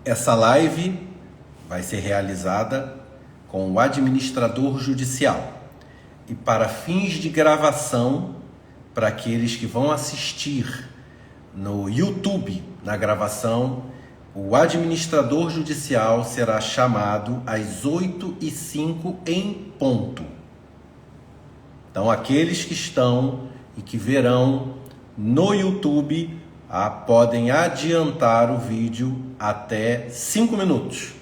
Essa live vai ser realizada com o administrador judicial e para fins de gravação, para aqueles que vão assistir no YouTube, na gravação, o administrador judicial será chamado às 8h05 em ponto. Então, aqueles que estão e que verão no YouTube podem adiantar o vídeo até 5 minutos.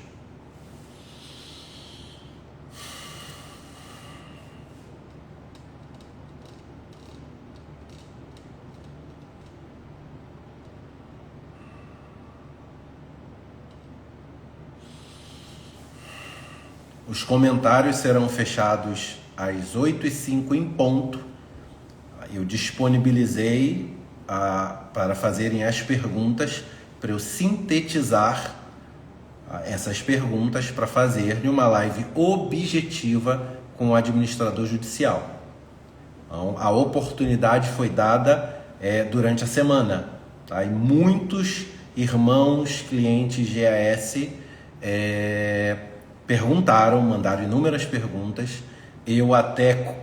Os comentários serão fechados às 8h05 em ponto. Eu disponibilizei para fazerem as perguntas, para eu sintetizar essas perguntas para fazer em uma live objetiva com o administrador judicial. Então, a oportunidade foi dada durante a semana, tá? E muitos irmãos, clientes GAS perguntaram, mandaram inúmeras perguntas. Eu até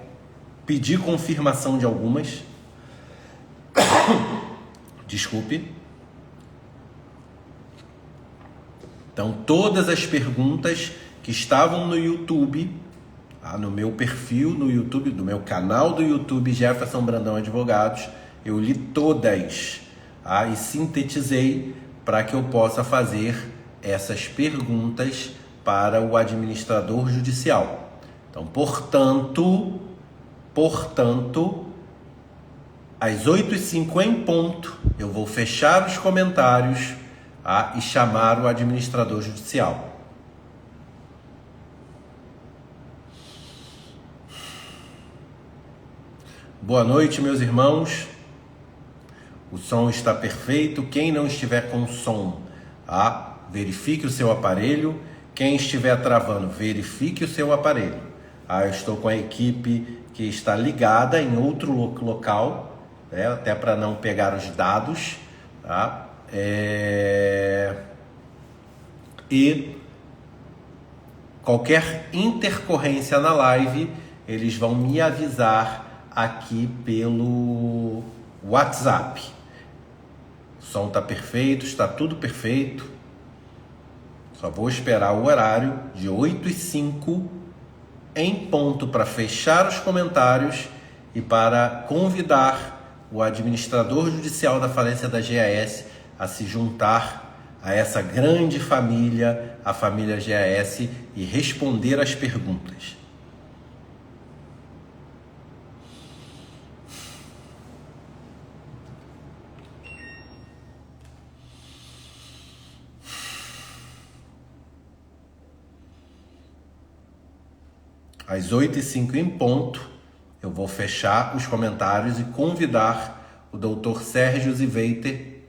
pedi confirmação de algumas. Desculpe. Então, todas as perguntas que estavam no YouTube, no meu perfil no YouTube, do meu canal do YouTube Jefferson Brandão Advogados, eu li todas e sintetizei para que eu possa fazer essas perguntas para o administrador judicial. Então, portanto, às 8h05 em ponto, eu vou fechar os comentários e chamar o administrador judicial. Boa noite, meus irmãos. O som está perfeito. Quem não estiver com som, verifique o seu aparelho. Quem estiver travando, verifique o seu aparelho. Eu estou com a equipe que está ligada em outro local, até para não pegar os dados, tá? E qualquer intercorrência na live, eles vão me avisar aqui pelo WhatsApp. O som está perfeito, está tudo perfeito. Só vou esperar o horário de 8h05 em ponto para fechar os comentários e para convidar o administrador judicial da falência da GAS a se juntar a essa grande família, a família GAS, e responder às perguntas. Às 8h05 em ponto, eu vou fechar os comentários e convidar o Dr. Sérgio Ziveiter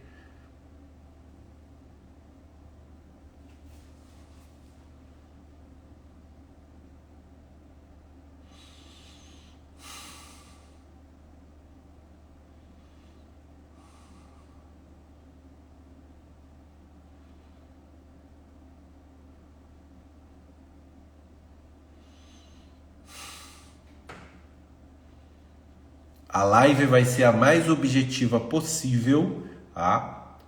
A live vai ser a mais objetiva possível, tá?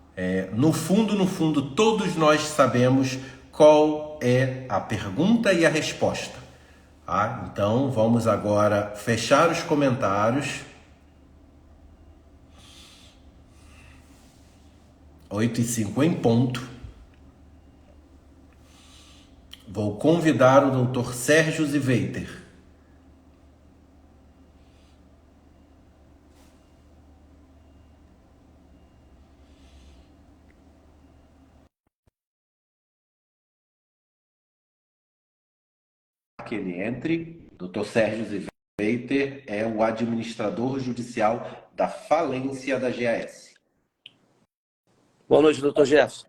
No fundo, todos nós sabemos qual é a pergunta e a resposta, tá? Então, vamos agora fechar os comentários. 8h05 em ponto. Vou convidar o Dr. Sérgio Ziveiter. Que ele entre. Dr. Sérgio Ziveiter é o administrador judicial da falência da GAS. Boa noite, doutor Jefferson.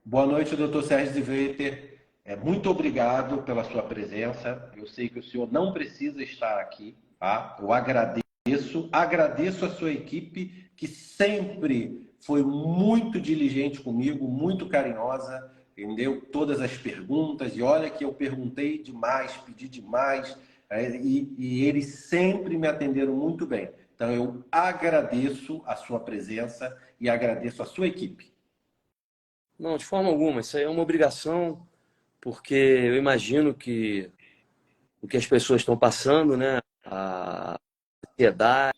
Boa noite, doutor Sérgio Ziveiter. Muito obrigado pela sua presença. Eu sei que o senhor não precisa estar aqui, tá? Eu agradeço a sua equipe, que sempre foi muito diligente comigo, muito carinhosa. entendeu? Todas as perguntas, e olha que eu perguntei demais, pedi demais, e eles sempre me atenderam muito bem. Então, eu agradeço a sua presença e agradeço a sua equipe. Não, de forma alguma. Isso aí é uma obrigação, porque eu imagino que o que as pessoas estão passando, né? A ansiedade,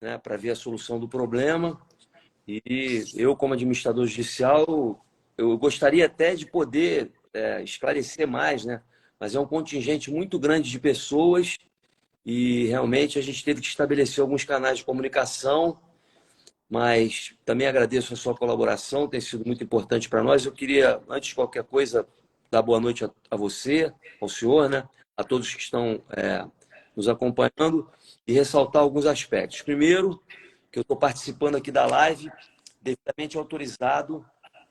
né? Para ver a solução do problema. E eu, como administrador judicial, eu gostaria até de poder esclarecer mais, né? Mas é um contingente muito grande de pessoas e realmente a gente teve que estabelecer alguns canais de comunicação, mas também agradeço a sua colaboração, tem sido muito importante para nós. Eu queria, antes de qualquer coisa, dar boa noite a você, ao senhor, né? A todos que estão nos acompanhando e ressaltar alguns aspectos. Primeiro, que eu estou participando aqui da live, devidamente autorizado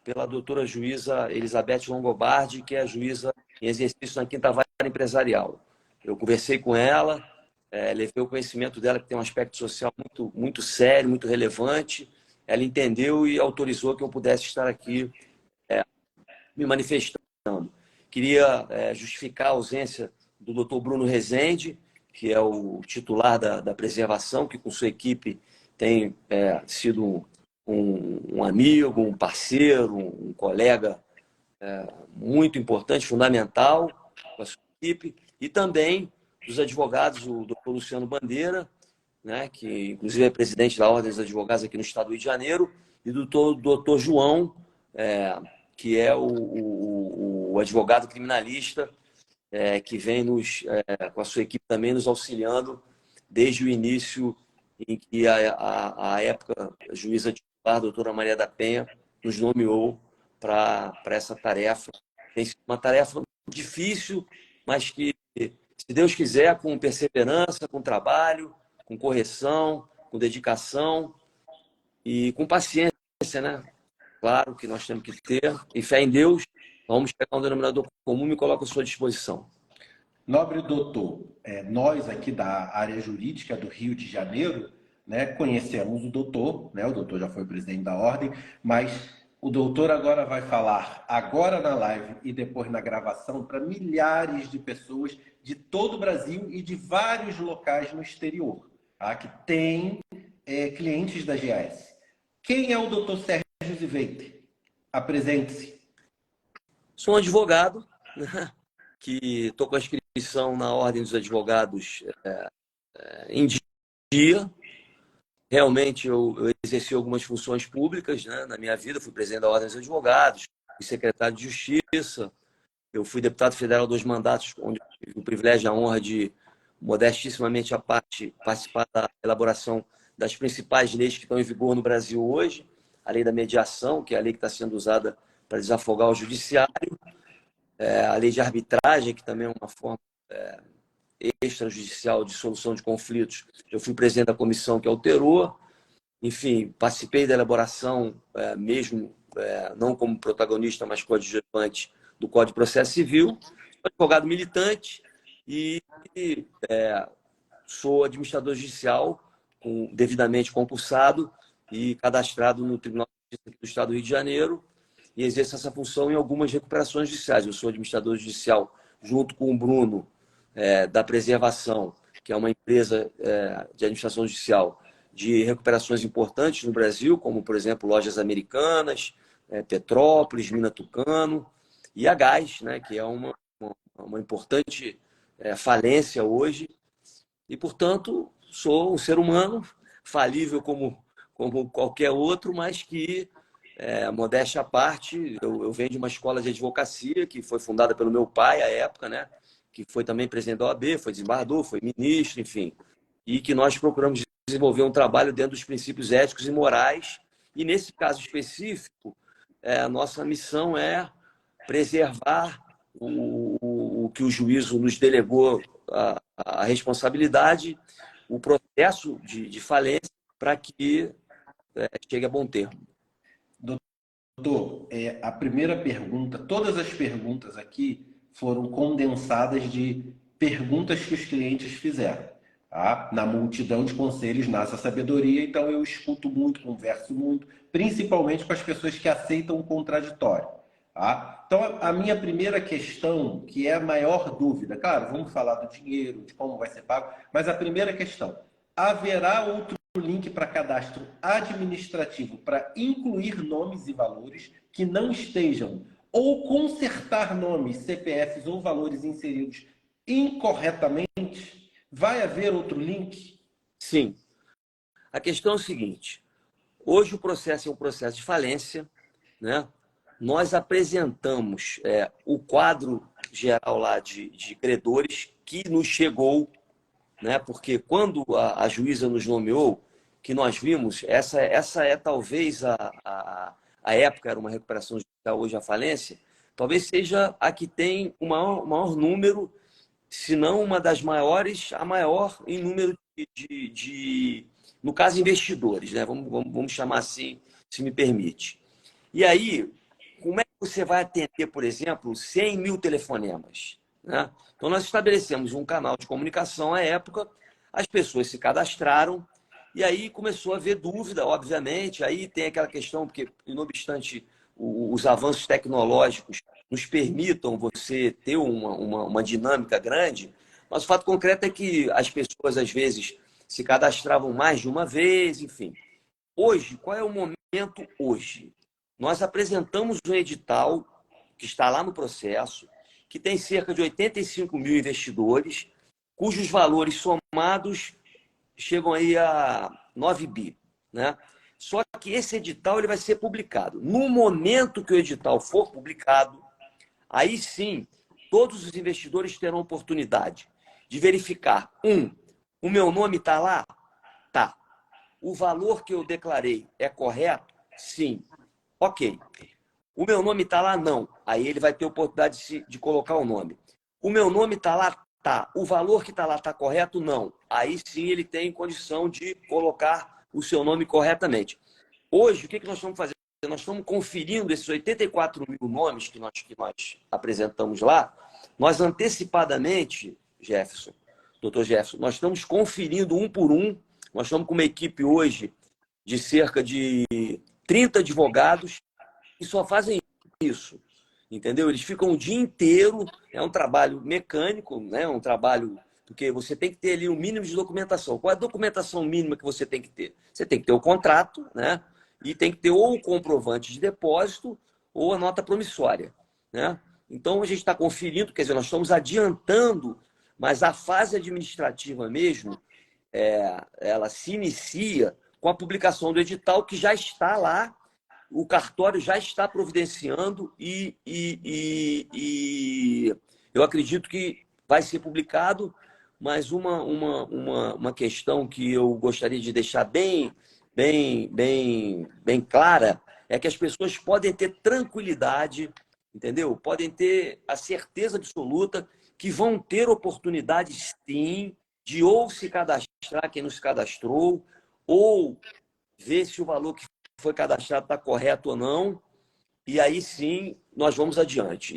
pela doutora juíza Elizabeth Longobardi, que é a juíza em exercício na Quinta Vara Empresarial. Eu conversei com ela, levei o conhecimento dela, que tem um aspecto social muito, muito sério, muito relevante. Ela entendeu e autorizou que eu pudesse estar aqui me manifestando. Queria justificar a ausência do doutor Bruno Rezende, que é o titular da preservação, que com sua equipe tem sido um amigo, um parceiro, um colega muito importante, fundamental com a sua equipe, e também dos advogados, o doutor Luciano Bandeira, né, que inclusive é presidente da Ordem dos Advogados aqui no estado do Rio de Janeiro, e do doutor João, que é o advogado criminalista, que vem com a sua equipe também nos auxiliando desde o início em que a época a juíza titular, a doutora Maria da Penha, nos nomeou para essa tarefa. Tem sido uma tarefa difícil, mas que, se Deus quiser, com perseverança, com trabalho, com correção, com dedicação e com paciência, né? Claro que nós temos que ter, e fé em Deus, vamos pegar um denominador comum e me coloco à sua disposição. Nobre doutor, nós aqui da área jurídica do Rio de Janeiro, né, conhecemos o doutor, né, o doutor já foi presidente da ordem, mas o doutor agora vai falar, agora na live e depois na gravação, para milhares de pessoas de todo o Brasil e de vários locais no exterior, tá, que tem clientes da GAS. Quem é o doutor Sérgio Ziveiter? Apresente-se. Sou um advogado, né, que estou com a inscrição na Ordem dos Advogados em dia. Realmente, eu exerci algumas funções públicas, né, na minha vida. Fui presidente da Ordem dos Advogados, fui secretário de Justiça, eu fui deputado federal 2 mandatos, onde eu tive o privilégio e a honra de, modestissimamente à parte, participar da elaboração das principais leis que estão em vigor no Brasil hoje. A lei da mediação, que é a lei que está sendo usada para desafogar o judiciário. A lei de arbitragem, que também é uma forma extrajudicial de solução de conflitos. Eu fui presidente da comissão que alterou. Enfim, participei da elaboração, mesmo não como protagonista, mas coadjuvante do Código de Processo Civil. Sou advogado militante e sou administrador judicial devidamente concursado e cadastrado no Tribunal de Justiça do Estado do Rio de Janeiro, e exerço essa função em algumas recuperações judiciais. Eu sou administrador judicial junto com o Bruno, da Preservação, que é uma empresa de administração judicial de recuperações importantes no Brasil, como, por exemplo, Lojas Americanas, Petrópolis, Mina Tucano, e a Gás, né, que é uma importante falência hoje. E, portanto, sou um ser humano falível como qualquer outro, mas que, modéstia à parte, eu venho de uma escola de advocacia que foi fundada pelo meu pai à época, né? Que foi também presidente da OAB, foi desembargador, foi ministro, enfim. E que nós procuramos desenvolver um trabalho dentro dos princípios éticos e morais. E, nesse caso específico, a nossa missão é preservar o que o juízo nos delegou, a responsabilidade, o processo de falência, para que chegue a bom termo. Doutor, a primeira pergunta, todas as perguntas aqui foram condensadas de perguntas que os clientes fizeram. Tá? Na multidão de conselhos nasce a sabedoria, então eu escuto muito, converso muito, principalmente com as pessoas que aceitam o contraditório. tá? Então, a minha primeira questão, que é a maior dúvida, claro, vamos falar do dinheiro, de como vai ser pago, mas a primeira questão, haverá outro link para cadastro administrativo para incluir nomes e valores que não estejam ou consertar nomes, CPFs ou valores inseridos incorretamente? Vai haver outro link? Sim. A questão é o seguinte: hoje o processo é um processo de falência, né? Nós apresentamos o quadro geral lá de credores que nos chegou, né? Porque quando a juíza nos nomeou, que nós vimos, essa é talvez a época, era uma recuperação judicial, hoje a falência, talvez seja a que tem o maior número, se não uma das maiores, a maior em número no caso, investidores, né? Vamos chamar assim, se me permite. E aí, como é que você vai atender, por exemplo, 100 mil telefonemas? Né? Então, nós estabelecemos um canal de comunicação à época, as pessoas se cadastraram, e aí começou a haver dúvida, obviamente. Aí tem aquela questão, porque, não obstante os avanços tecnológicos nos permitam você ter uma dinâmica grande, mas o fato concreto é que as pessoas, às vezes, se cadastravam mais de uma vez, enfim. Hoje, qual é o momento hoje? Nós apresentamos um edital que está lá no processo, que tem cerca de 85 mil investidores, cujos valores somados chegam aí a 9 bi, né? Só que esse edital ele vai ser publicado. No momento que o edital for publicado, aí sim, todos os investidores terão oportunidade de verificar, o meu nome está lá? Tá. O valor que eu declarei é correto? Sim. Ok. O meu nome está lá? Não. Aí ele vai ter oportunidade de colocar o nome. O meu nome está lá? Tá. O valor que está lá está correto? Não. Aí sim ele tem condição de colocar o seu nome corretamente. Hoje, o que nós estamos fazendo? Nós estamos conferindo esses 84 mil nomes que nós apresentamos lá. Nós antecipadamente, doutor Jefferson, nós estamos conferindo um por um. Nós estamos com uma equipe hoje de cerca de 30 advogados que só fazem isso, entendeu? Eles ficam o dia inteiro, é um trabalho mecânico, né? Um trabalho, porque você tem que ter ali um mínimo de documentação. Qual é a documentação mínima que você tem que ter? Você tem que ter o contrato, né? E tem que ter ou o comprovante de depósito ou a nota promissória, né? Então, a gente está conferindo, quer dizer, nós estamos adiantando, mas a fase administrativa mesmo, ela se inicia com a publicação do edital, que já está lá, o cartório já está providenciando e eu acredito que vai ser publicado, mas uma questão que eu gostaria de deixar bem clara é que as pessoas podem ter tranquilidade, entendeu? Podem ter a certeza absoluta que vão ter oportunidade, sim, de ou se cadastrar quem não se cadastrou, ou ver se o valor que foi cadastrado está correto ou não, e aí sim nós vamos adiante.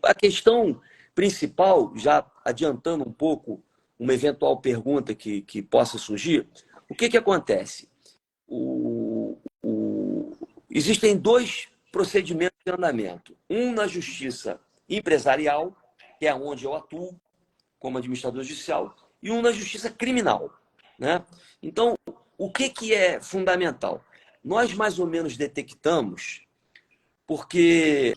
A questão principal, já adiantando um pouco uma eventual pergunta que possa surgir, o que acontece? Existem dois procedimentos de andamento. Um na justiça empresarial, que é onde eu atuo como administrador judicial, e um na justiça criminal, né? Então, o que é fundamental? Nós mais ou menos detectamos, porque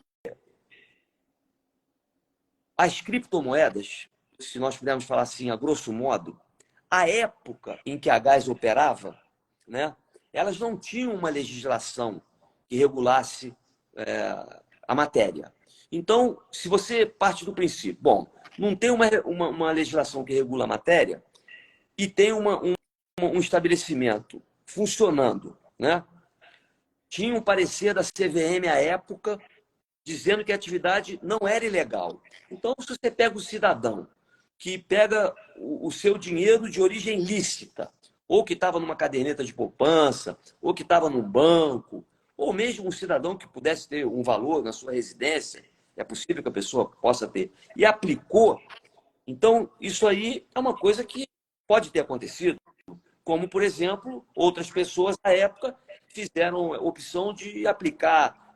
as criptomoedas, se nós pudermos falar assim, a grosso modo, a época em que a Gás operava, né, elas não tinham uma legislação que regulasse a matéria. Então, se você parte do princípio, bom, não tem uma legislação que regula a matéria e tem um estabelecimento funcionando, né? Tinha um parecer da CVM à época dizendo que a atividade não era ilegal. Então, se você pega o cidadão que pega o seu dinheiro de origem lícita, ou que estava numa caderneta de poupança, ou que estava num banco, ou mesmo um cidadão que pudesse ter um valor na sua residência, é possível que a pessoa possa ter, e aplicou, então isso aí é uma coisa que pode ter acontecido, como, por exemplo, outras pessoas na época fizeram a opção de aplicar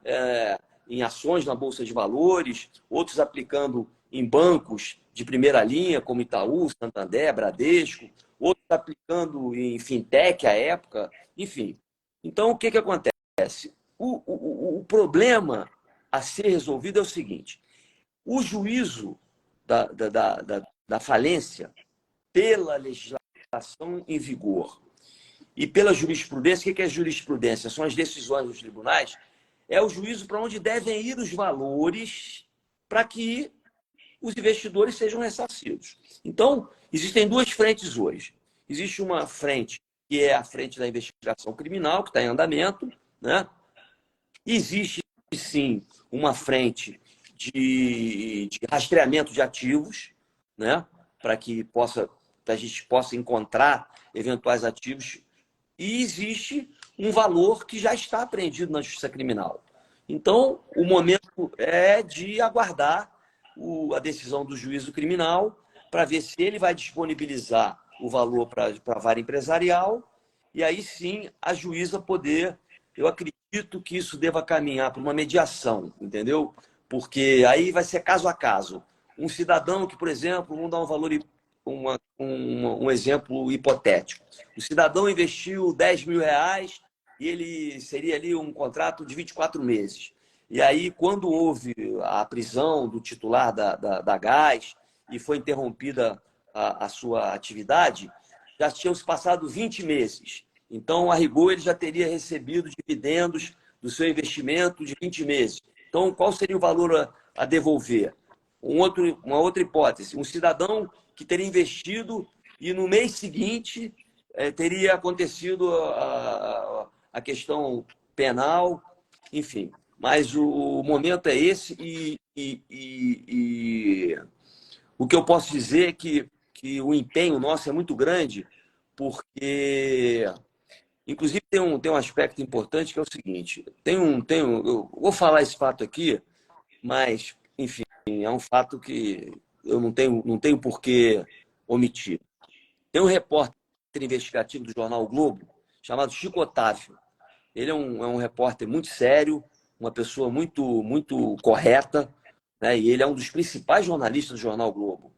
em ações na Bolsa de Valores, outros aplicando em bancos de primeira linha, como Itaú, Santander, Bradesco, outros aplicando em fintech à época, enfim. Então, o que acontece? O problema a ser resolvido é o seguinte: o juízo da falência, pela legislação em vigor e pela jurisprudência, o que é jurisprudência? São as decisões dos tribunais, é o juízo para onde devem ir os valores para que os investidores sejam ressarcidos. Então, existem duas frentes hoje. Existe uma frente que é a frente da investigação criminal, que está em andamento, né? Existe, sim, uma frente de rastreamento de ativos, né? Para que a gente possa encontrar eventuais ativos. E existe um valor que já está apreendido na Justiça Criminal. Então, o momento é de aguardar a decisão do juízo criminal para ver se ele vai disponibilizar o valor para a vara empresarial e aí sim a juíza poder... Eu acredito que isso deva caminhar para uma mediação, entendeu? Porque aí vai ser caso a caso. Um cidadão que, por exemplo, vamos dar um valor, um exemplo hipotético. O cidadão investiu 10 mil reais e ele seria ali um contrato de 24 meses. E aí, quando houve a prisão do titular da Gás e foi interrompida a sua atividade, já tinham se passado 20 meses. Então, a rigor, ele já teria recebido dividendos do seu investimento de 20 meses. Então, qual seria o valor a devolver? Uma outra hipótese, um cidadão que teria investido e no mês seguinte teria acontecido a questão penal, enfim. Mas o momento é esse e o que eu posso dizer é que o empenho nosso é muito grande, porque, inclusive, tem um aspecto importante que é o seguinte, eu vou falar esse fato aqui, mas, enfim, é um fato que eu não tenho por que omitir. Tem um repórter investigativo do jornal o Globo, chamado Chico Otávio. Ele é um repórter muito sério, uma pessoa muito correta, né? E ele é um dos principais jornalistas do jornal o Globo.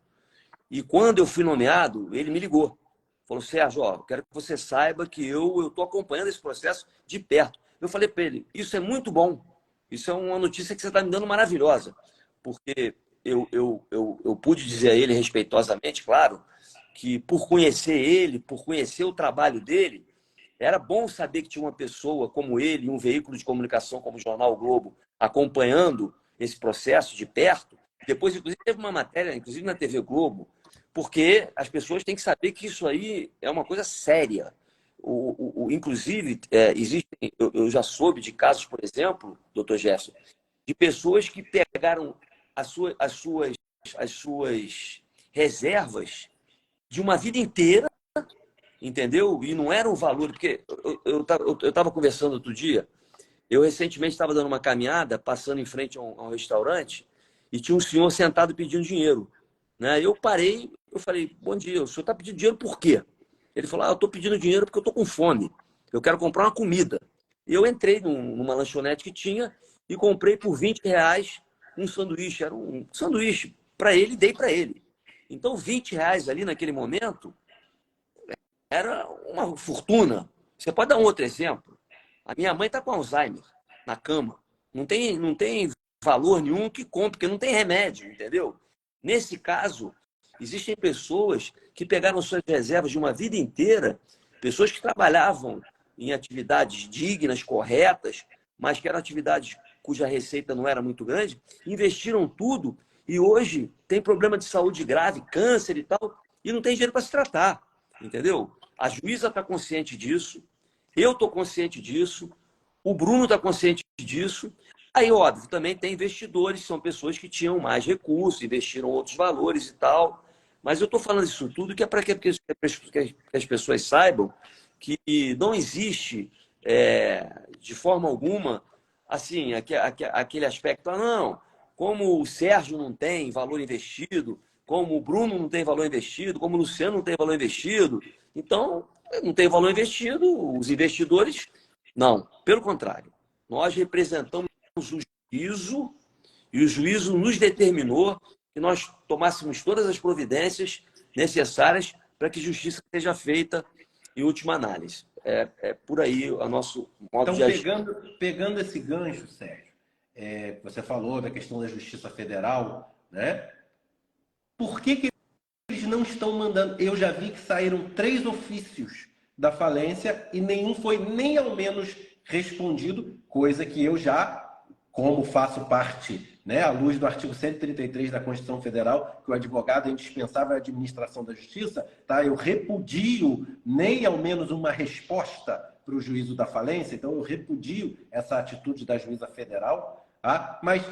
E quando eu fui nomeado, ele me ligou. Falou: Sérgio, ó, quero que você saiba que eu estou acompanhando esse processo de perto. Eu falei para ele: isso é muito bom. Isso é uma notícia que você está me dando maravilhosa. Porque eu pude dizer a ele respeitosamente, claro, que por conhecer ele, por conhecer o trabalho dele, era bom saber que tinha uma pessoa como ele, um veículo de comunicação como o Jornal o Globo, acompanhando esse processo de perto. Depois, inclusive, teve uma matéria, inclusive na TV Globo, porque as pessoas têm que saber que isso aí é uma coisa séria. Inclusive, eu já soube de casos, por exemplo, doutor Gerson, de pessoas que pegaram as suas reservas de uma vida inteira, entendeu? E não era um valor, porque eu estava conversando outro dia, eu recentemente estava dando uma caminhada, passando em frente a um restaurante, e tinha um senhor sentado pedindo dinheiro. Né? Eu parei, eu falei: bom dia, o senhor está pedindo dinheiro por quê? Ele falou: eu estou pedindo dinheiro porque eu estou com fome, eu quero comprar uma comida. E eu entrei numa lanchonete que tinha e comprei por 20 reais um sanduíche. Era um sanduíche para ele e dei para ele. Então, 20 reais ali naquele momento era uma fortuna. Você pode dar um outro exemplo? A minha mãe está com Alzheimer, na cama. Não tem valor nenhum que compre, porque não tem remédio, entendeu? Nesse caso, existem pessoas que pegaram suas reservas de uma vida inteira, pessoas que trabalhavam em atividades dignas, corretas, mas que eram atividades cuja receita não era muito grande, investiram tudo e hoje tem problema de saúde grave, câncer e tal, e não tem dinheiro para se tratar, entendeu? A juíza está consciente disso, eu estou consciente disso, o Bruno está consciente disso. Aí, óbvio, também tem investidores, são pessoas que tinham mais recursos, investiram outros valores e tal. Mas eu estou falando isso tudo que é para que as pessoas saibam que não existe, de forma alguma, assim, aquele aspecto: não, como o Sérgio não tem valor investido, como o Bruno não tem valor investido, como o Luciano não tem valor investido, então não tem valor investido, os investidores, não. Pelo contrário, nós representamos o juízo, e o juízo nos determinou que nós tomássemos todas as providências necessárias para que justiça seja feita em última análise. É por aí o nosso modo Então, de agir. pegando esse gancho, Sérgio, você falou da questão da Justiça Federal, né? Por que eles não estão mandando? Eu já vi que saíram 3 ofícios da falência e nenhum foi nem ao menos respondido, coisa que eu já, como faço parte, né, à luz do artigo 133 da Constituição Federal, que o advogado é indispensável à administração da justiça, tá? Eu repudio nem ao menos uma resposta para o juízo da falência, então eu repudio essa atitude da juíza federal, tá? Mas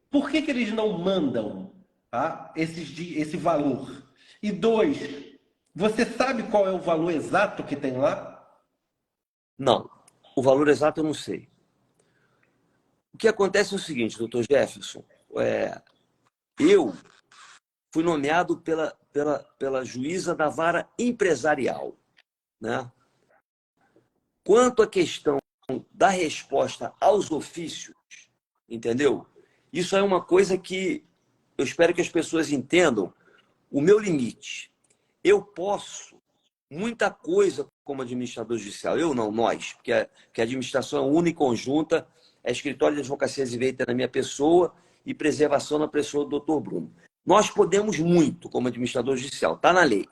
por que eles não mandam, tá, esse valor? E 2, você sabe qual é o valor exato que tem lá? Não, o valor exato eu não sei. O que acontece é o seguinte, doutor Jefferson, eu fui nomeado pela juíza da vara empresarial, né? Quanto à questão da resposta aos ofícios, entendeu? Isso é uma coisa que eu espero que as pessoas entendam o meu limite. Eu posso muita coisa como administrador judicial. Eu não, nós, porque a administração é única e conjunta, é escritório de advocacia civilista na minha pessoa e preservação na pessoa do Dr. Bruno. Nós podemos muito como administrador judicial, está na lei.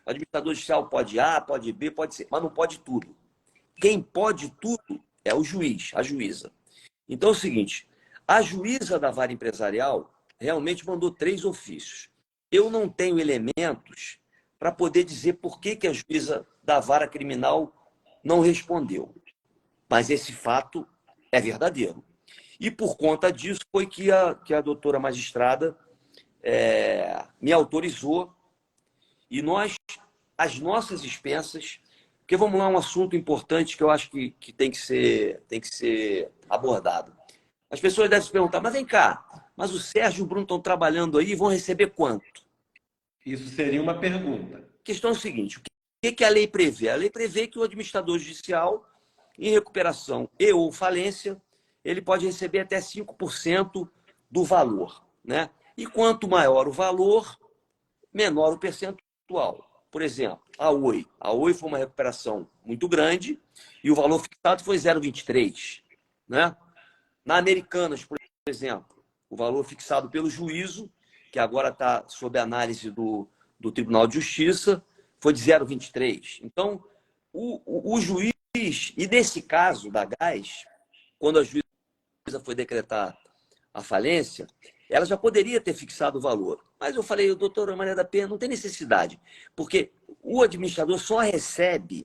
O administrador judicial pode A, pode B, pode C, mas não pode tudo. Quem pode tudo é o juiz, a juíza. Então é o seguinte, a juíza da vara empresarial realmente mandou 3 ofícios. Eu não tenho elementos para poder dizer por que a juíza da vara criminal não respondeu. Mas esse fato é verdadeiro. E por conta disso foi que a doutora magistrada me autorizou e nós, as nossas expensas, porque vamos lá, um assunto importante que eu acho que tem que ser abordado. As pessoas devem se perguntar, mas vem cá, mas o Sérgio e o Bruno estão trabalhando aí e vão receber quanto? Isso seria uma pergunta. A questão é o seguinte, o que a lei prevê? A lei prevê que o administrador judicial, em recuperação e ou falência, ele pode receber até 5% do valor, né? E quanto maior o valor, menor o percentual. Por exemplo, a Oi. A Oi foi uma recuperação muito grande e o valor fixado foi 0,23, né? Na Americanas, por exemplo, o valor fixado pelo juízo, que agora está sob análise do Tribunal de Justiça, foi de 0,23. Então, o juiz, e nesse caso da Gás, quando a juíza foi decretar a falência, ela já poderia ter fixado o valor. Mas eu falei, doutora Maria da Penha, não tem necessidade, porque o administrador só recebe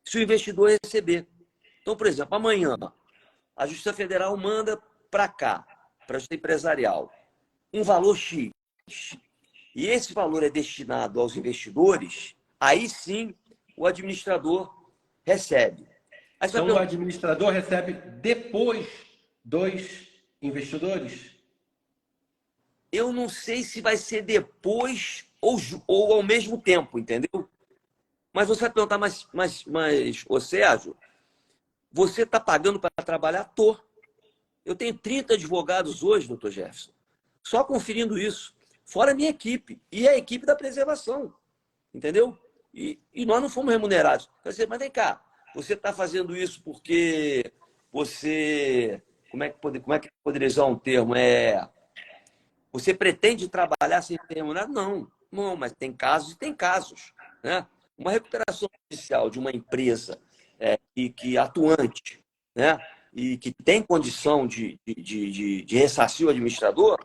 se o investidor receber. Então, por exemplo, amanhã, a Justiça Federal manda para cá, para a Justiça Empresarial, um valor X. E esse valor é destinado aos investidores, aí sim o administrador recebe. Então, o administrador recebe depois dos investidores? Eu não sei se vai ser depois ou ao mesmo tempo, entendeu? Mas você vai perguntar, mas ô Sérgio, você está pagando para trabalhar à toa. Eu tenho 30 advogados hoje, doutor Jefferson, só conferindo isso. Fora a minha equipe e a equipe da preservação, entendeu? E nós não fomos remunerados. Mas vem cá, você está fazendo isso porque você... Como é que poderia usar um termo? Você pretende trabalhar sem ser remunerado? Não, mas tem casos e tem casos, né? Uma recuperação judicial de uma empresa que atuante, né? E que tem condição de ressarcir o administrador,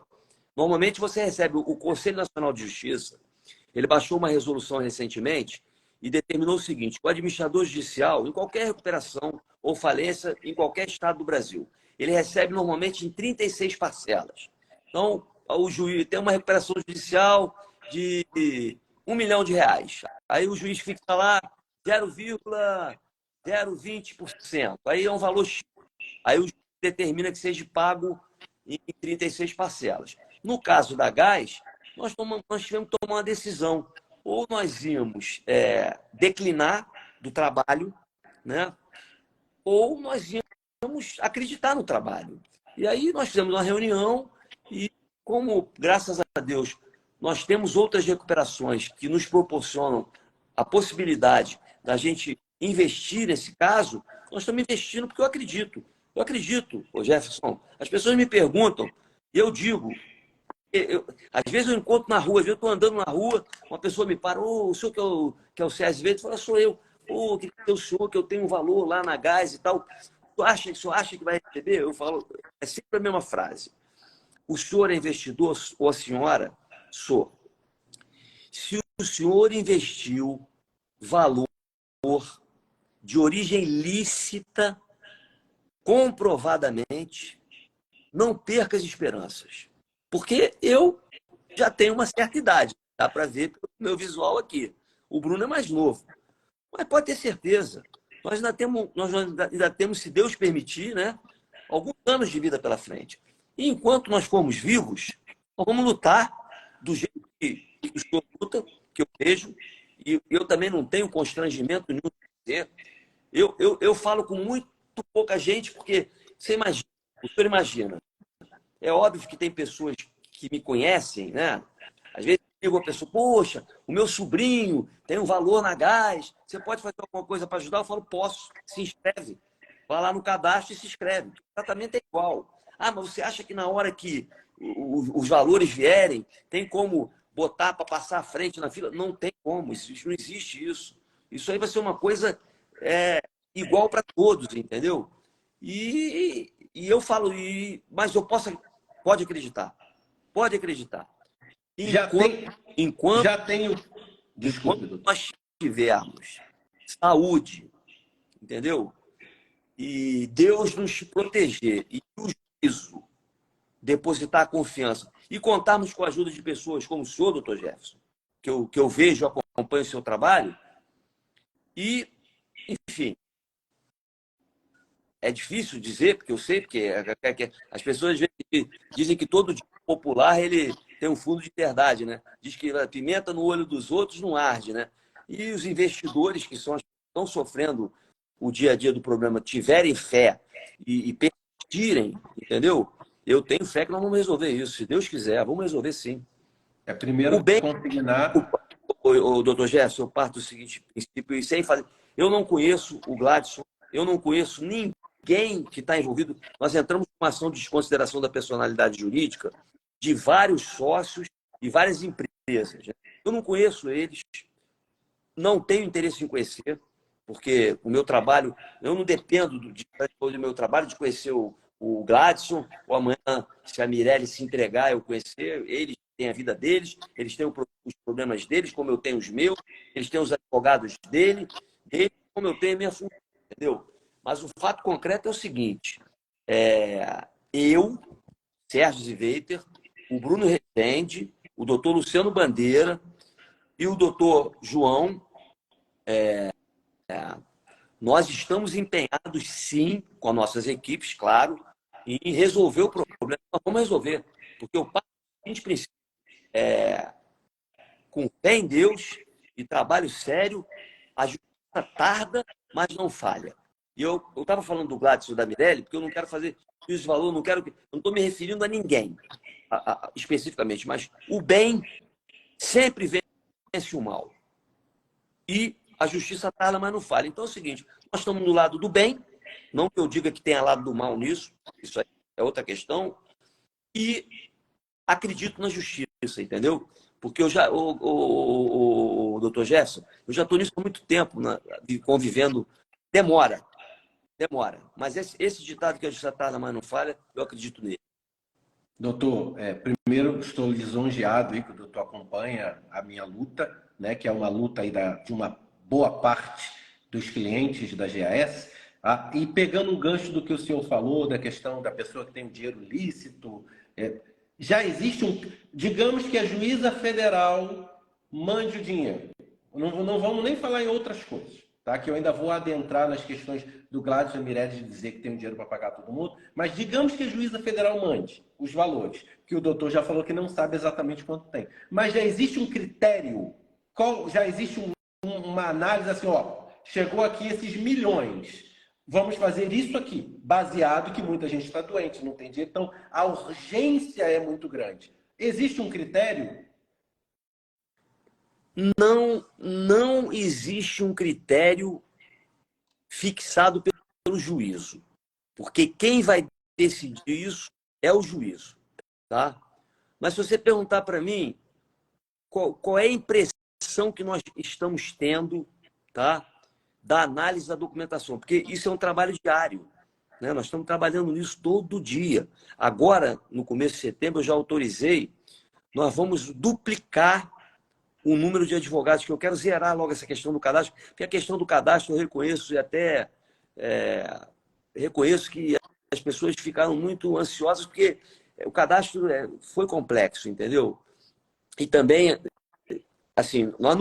normalmente você recebe o Conselho Nacional de Justiça, ele baixou uma resolução recentemente e determinou o seguinte, o administrador judicial, em qualquer recuperação ou falência, em qualquer estado do Brasil, ele recebe normalmente em 36 parcelas. Então, o juiz tem uma recuperação judicial de R$ 1 milhão. Aí o juiz fixa lá 0,020%. Aí é um valor X. Aí o juiz determina que seja pago em 36 parcelas. No caso da Gás, nós tivemos que tomar uma decisão. Ou nós íamos declinar do trabalho, né? Ou nós íamos acreditar no trabalho. E aí nós fizemos uma reunião e, como, graças a Deus, nós temos outras recuperações que nos proporcionam a possibilidade da gente investir nesse caso, nós estamos investindo porque eu acredito. Eu acredito, ô Jefferson. As pessoas me perguntam, e eu digo, às vezes eu encontro na rua, às vezes eu estou andando na rua, uma pessoa me para, o senhor que é o César Veiga, fala, sou eu. Que é o senhor, que eu tenho um valor lá na Gás e tal. O senhor acha que vai receber? Eu falo, é sempre a mesma frase. O senhor é investidor ou a senhora? Sou. Se o senhor investiu valor de origem lícita, comprovadamente, não perca as esperanças. Porque eu já tenho uma certa idade, dá para ver pelo meu visual aqui. O Bruno é mais novo. Mas pode ter certeza, nós ainda temos, se Deus permitir, né, alguns anos de vida pela frente. E enquanto nós formos vivos, nós vamos lutar do jeito que o senhor luta, que eu vejo, e eu também não tenho constrangimento nenhum de dizer. Eu falo com muito pouca gente, porque você imagina, o senhor imagina, é óbvio que tem pessoas que me conhecem, né? Às vezes eu digo a pessoa, poxa, o meu sobrinho tem um valor na Gás, você pode fazer alguma coisa para ajudar? Eu falo, posso, se inscreve. Vai lá no cadastro e se inscreve. O tratamento é igual. Ah, mas você acha que na hora que os valores vierem, tem como botar para passar à frente na fila? Não tem como, isso não existe isso. Isso aí vai ser uma coisa igual para todos, entendeu? E eu falo, mas pode acreditar. Pode acreditar. Já tem, já tenho. Desculpe, Enquanto doutor. nós tivermos saúde, entendeu? E Deus nos proteger e o juízo depositar a confiança e contarmos com a ajuda de pessoas como o senhor, doutor Jefferson, que eu vejo, acompanho o seu trabalho, e, enfim, é difícil dizer, porque eu sei, porque as pessoas às vezes dizem que todo dia popular ele tem um fundo de verdade, né? Diz que a pimenta no olho dos outros não arde, né? E os investidores que estão sofrendo o dia a dia do problema tiverem fé e persistirem, entendeu? Eu tenho fé que nós vamos resolver isso. Se Deus quiser, vamos resolver sim. É O primeiro bem, consignar. o doutor Gerson, eu parto do seguinte princípio, e sem fazer. Eu não conheço o Gladson, eu não conheço ninguém que está envolvido. Nós entramos com uma ação de desconsideração da personalidade jurídica de vários sócios e várias empresas. Eu não conheço eles, não tenho interesse em conhecer, porque o meu trabalho, eu não dependo do meu trabalho de conhecer o Gladson, ou amanhã, se a Mirelle se entregar, eu conhecer. Eles têm a vida deles, eles têm os problemas deles, como eu tenho os meus, eles têm os advogados dele, como eu tenho a minha função, entendeu? Mas o fato concreto é o seguinte, eu, Sérgio Ziveiter, o Bruno Rezende, o doutor Luciano Bandeira e o doutor João, nós estamos empenhados, sim, com as nossas equipes, claro, em resolver o problema. Nós vamos resolver, porque eu parto do seguinte princípio, com fé em Deus e trabalho sério, a justiça tarda, mas não falha. E eu estava falando do Gladson e da Mirelle, porque eu não quero fazer juízo de valor, não estou me referindo a ninguém especificamente, mas o bem sempre vence o mal. E a justiça tarda, mas não falha. Então é o seguinte, nós estamos no lado do bem, não que eu diga que tenha lado do mal nisso, isso aí é outra questão, e acredito na justiça, entendeu? Porque eu já, o doutor Jefferson, eu já estou nisso há muito tempo, convivendo, demora, mas esse ditado que a justiça tarda, mas não falha, eu acredito nele. Doutor, primeiro estou lisonjeado aí que o doutor acompanha a minha luta, né, que é uma luta aí de uma boa parte dos clientes da GAS. E pegando um gancho do que o senhor falou, da questão da pessoa que tem o dinheiro lícito, já existe digamos que a juíza federal mande o dinheiro. Não vamos nem falar em outras coisas, tá? Que eu ainda vou adentrar nas questões do Gladson e Mirelle de dizer que tem um dinheiro para pagar todo mundo, mas digamos que a juíza federal mande os valores, que o doutor já falou que não sabe exatamente quanto tem. Mas já existe um critério, já existe uma análise assim, ó, chegou aqui esses milhões, Vamos fazer isso aqui, baseado que muita gente está doente, não tem dinheiro. Então, a urgência é muito grande. Existe um critério? Não existe um critério fixado pelo juízo, porque quem vai decidir isso é o juízo, tá? Mas se você perguntar para mim qual é a impressão que nós estamos tendo, tá, da análise da documentação, porque isso é um trabalho diário, né? Nós estamos trabalhando nisso todo dia. Agora, no começo de setembro, eu já autorizei, nós vamos duplicar o número de advogados, que eu quero zerar logo essa questão do cadastro, porque a questão do cadastro eu reconheço e até reconheço que as pessoas ficaram muito ansiosas, porque o cadastro foi complexo, entendeu? E também, assim, nós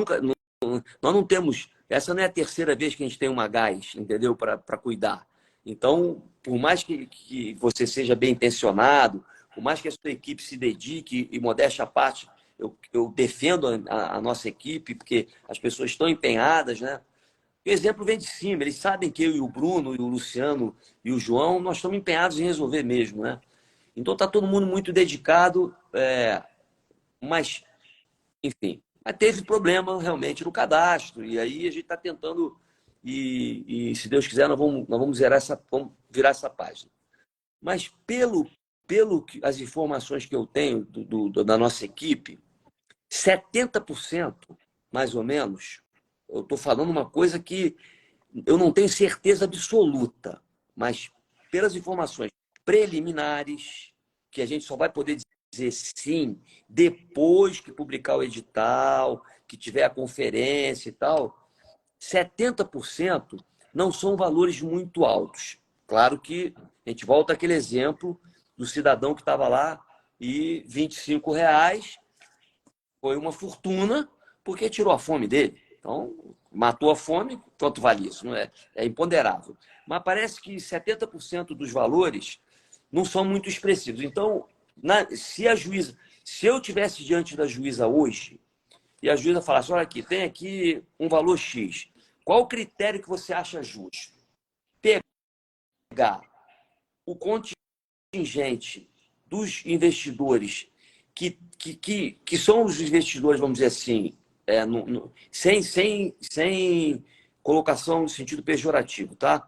não temos, essa não é a terceira vez que a gente tem uma gás, entendeu? Para cuidar. Então, por mais que você seja bem intencionado, por mais que a sua equipe se dedique, e modéstia à parte, eu defendo a nossa equipe, porque as pessoas estão empenhadas, né? O exemplo vem de cima, eles sabem que eu e o Bruno, e o Luciano e o João, nós estamos empenhados em resolver mesmo, né? Então está todo mundo muito dedicado, mas, enfim, mas teve problema realmente no cadastro, e aí a gente está tentando, e se Deus quiser, nós vamos vamos virar essa página. Mas pelo que as informações que eu tenho da nossa equipe, 70%, mais ou menos, eu estou falando uma coisa que eu não tenho certeza absoluta, mas pelas informações preliminares, que a gente só vai poder dizer sim depois que publicar o edital, que tiver a conferência e tal, 70% não são valores muito altos. Claro que a gente volta àquele exemplo do cidadão que estava lá e R$ 25 foi uma fortuna porque tirou a fome dele. Então, matou a fome, quanto vale isso? Não é, é imponderável. Mas parece que 70% dos valores não são muito expressivos. Então, se eu tivesse diante da juíza hoje e a juíza falasse, olha aqui, tem aqui um valor X, qual o critério que você acha justo? Pegar o contingente dos investidores que são os investidores, vamos dizer assim, sem colocação no sentido pejorativo, tá?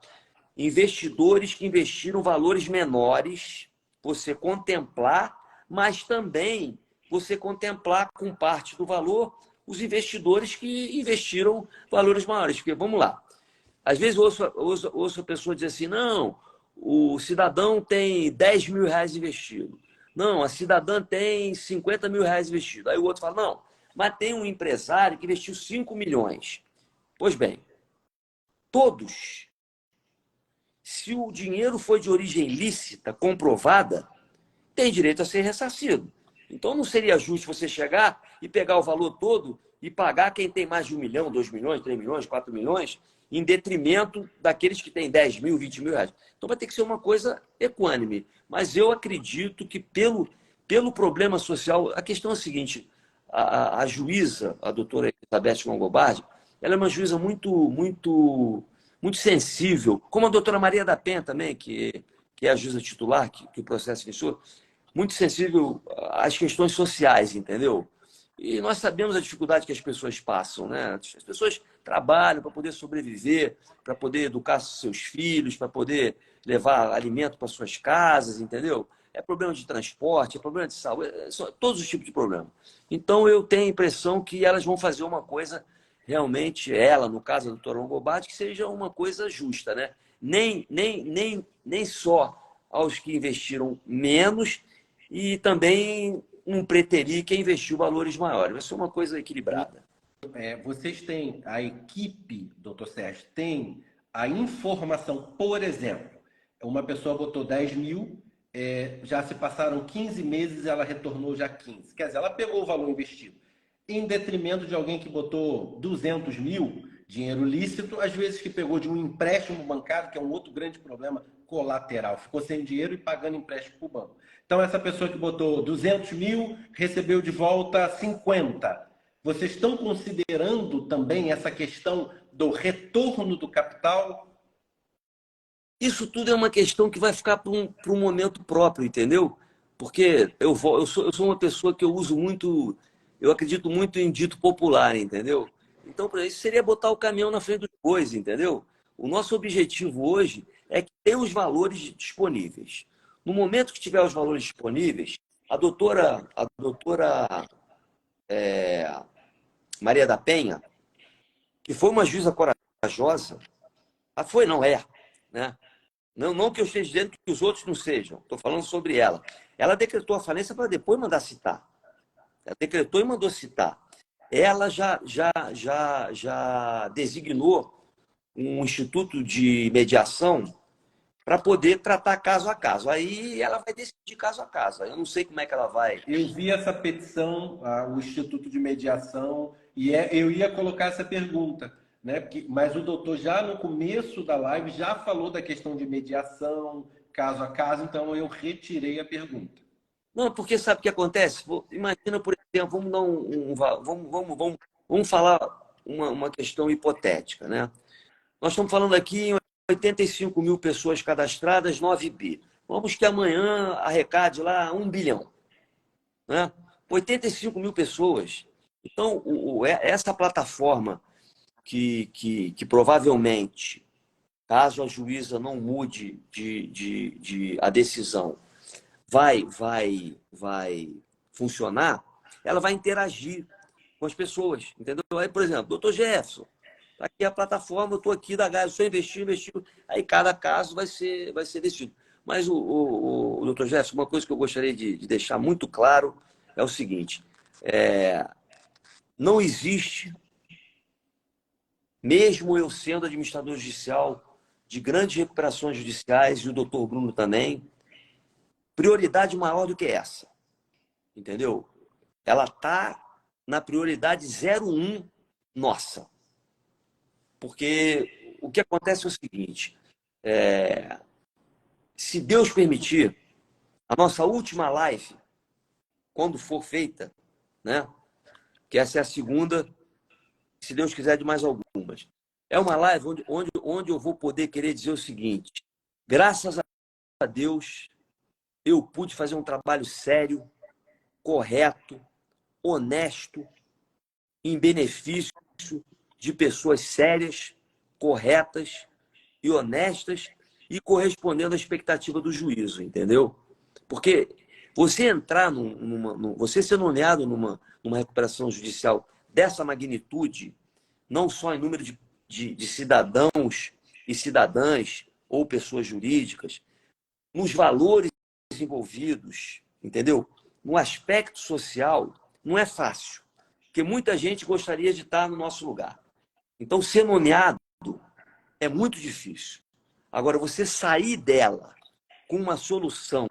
Investidores que investiram valores menores, você contemplar, mas também você contemplar com parte do valor os investidores que investiram valores maiores. Porque, vamos lá, às vezes ouço a pessoa dizer assim, não, o cidadão tem R$ 10.000 investido. Não, a cidadã tem R$ 50.000 investido. Aí o outro fala, não, mas tem um empresário que investiu 5 milhões. Pois bem, todos, se o dinheiro foi de origem lícita, comprovada, tem direito a ser ressarcido. Então não seria justo você chegar e pegar o valor todo e pagar quem tem mais de 1 milhão, 2 milhões, 3 milhões, 4 milhões, em detrimento daqueles que têm 10 mil, 20 mil reais. Então vai ter que ser uma coisa equânime. Mas eu acredito que pelo problema social, a questão é a seguinte, a juíza, a doutora Elizabeth Longobardi, ela é uma juíza muito sensível, como a doutora Maria da Penha também, que é a juíza titular, que o processo iniciou, muito sensível às questões sociais, entendeu? E nós sabemos a dificuldade que as pessoas passam, né? As pessoas trabalham para poder sobreviver, para poder educar seus filhos, para poder levar alimento para suas casas, entendeu? É problema de transporte, é problema de saúde, são todos os tipos de problema. Então eu tenho a impressão que elas vão fazer uma coisa realmente, ela, no caso da doutora Longobardi, que seja uma coisa justa, né? Nem só aos que investiram menos e também não preterir quem investiu valores maiores. Vai ser uma coisa equilibrada. Vocês têm, a equipe, doutor Sérgio, tem a informação, por exemplo, uma pessoa botou 10 mil, já se passaram 15 meses e ela retornou já 15. Quer dizer, ela pegou o valor investido. Em detrimento de alguém que botou 200 mil, dinheiro lícito, às vezes que pegou de um empréstimo bancário, que é um outro grande problema colateral. Ficou sem dinheiro e pagando empréstimo para o banco. Então, essa pessoa que botou 200 mil, recebeu de volta 50. Vocês estão considerando também essa questão do retorno do capital? Isso tudo é uma questão que vai ficar para um momento próprio, entendeu? Porque eu sou uma pessoa que eu uso muito, eu acredito muito em dito popular, entendeu? Então, para isso seria botar o caminhão na frente dos bois, entendeu? O nosso objetivo hoje é que tenha os valores disponíveis. No momento que tiver os valores disponíveis, a doutora Maria da Penha, que foi uma juíza corajosa, foi, não é, né? Não, não que eu esteja dizendo que os outros não sejam, estou falando sobre ela. Ela decretou a falência para depois mandar citar. Ela decretou e mandou citar. Ela já designou um instituto de mediação para poder tratar caso a caso. Aí ela vai decidir caso a caso. Eu não sei como é que ela vai. Eu vi essa petição, o Instituto de Mediação, e eu ia colocar essa pergunta, né? Mas o doutor já no começo da live já falou da questão de mediação, caso a caso, então eu retirei a pergunta. Não, porque sabe o que acontece? Imagina, por exemplo, vamos dar vamos falar uma questão hipotética, né? Nós estamos falando aqui em 85 mil pessoas cadastradas, 9 bi. Vamos que amanhã arrecade lá 1 bilhão, né? 85 mil pessoas. Então, essa plataforma que provavelmente, caso a juíza não mude a decisão, vai funcionar, ela vai interagir com as pessoas, entendeu? Aí, por exemplo, doutor Jefferson, tá aqui a plataforma, eu estou aqui da Gás, estou investindo, aí cada caso vai ser decidido. Mas o doutor Jefferson, uma coisa que eu gostaria de deixar muito claro é o seguinte, não existe, mesmo eu sendo administrador judicial de grandes recuperações judiciais, e o doutor Bruno também, prioridade maior do que essa, entendeu? Ela está na prioridade 01 nossa. Porque o que acontece é o seguinte, se Deus permitir, a nossa última live, quando for feita, né? Que essa é a segunda, se Deus quiser, de mais algumas. É uma live onde eu vou poder querer dizer o seguinte, graças a Deus, eu pude fazer um trabalho sério, correto, honesto, em benefício de pessoas sérias, corretas e honestas e correspondendo à expectativa do juízo, entendeu? Porque você entrar você ser nomeado numa recuperação judicial dessa magnitude, não só em número de cidadãos e cidadãs ou pessoas jurídicas, nos valores envolvidos, entendeu? No aspecto social, não é fácil, porque muita gente gostaria de estar no nosso lugar. Então, ser nomeado é muito difícil. Agora, você sair dela com uma solução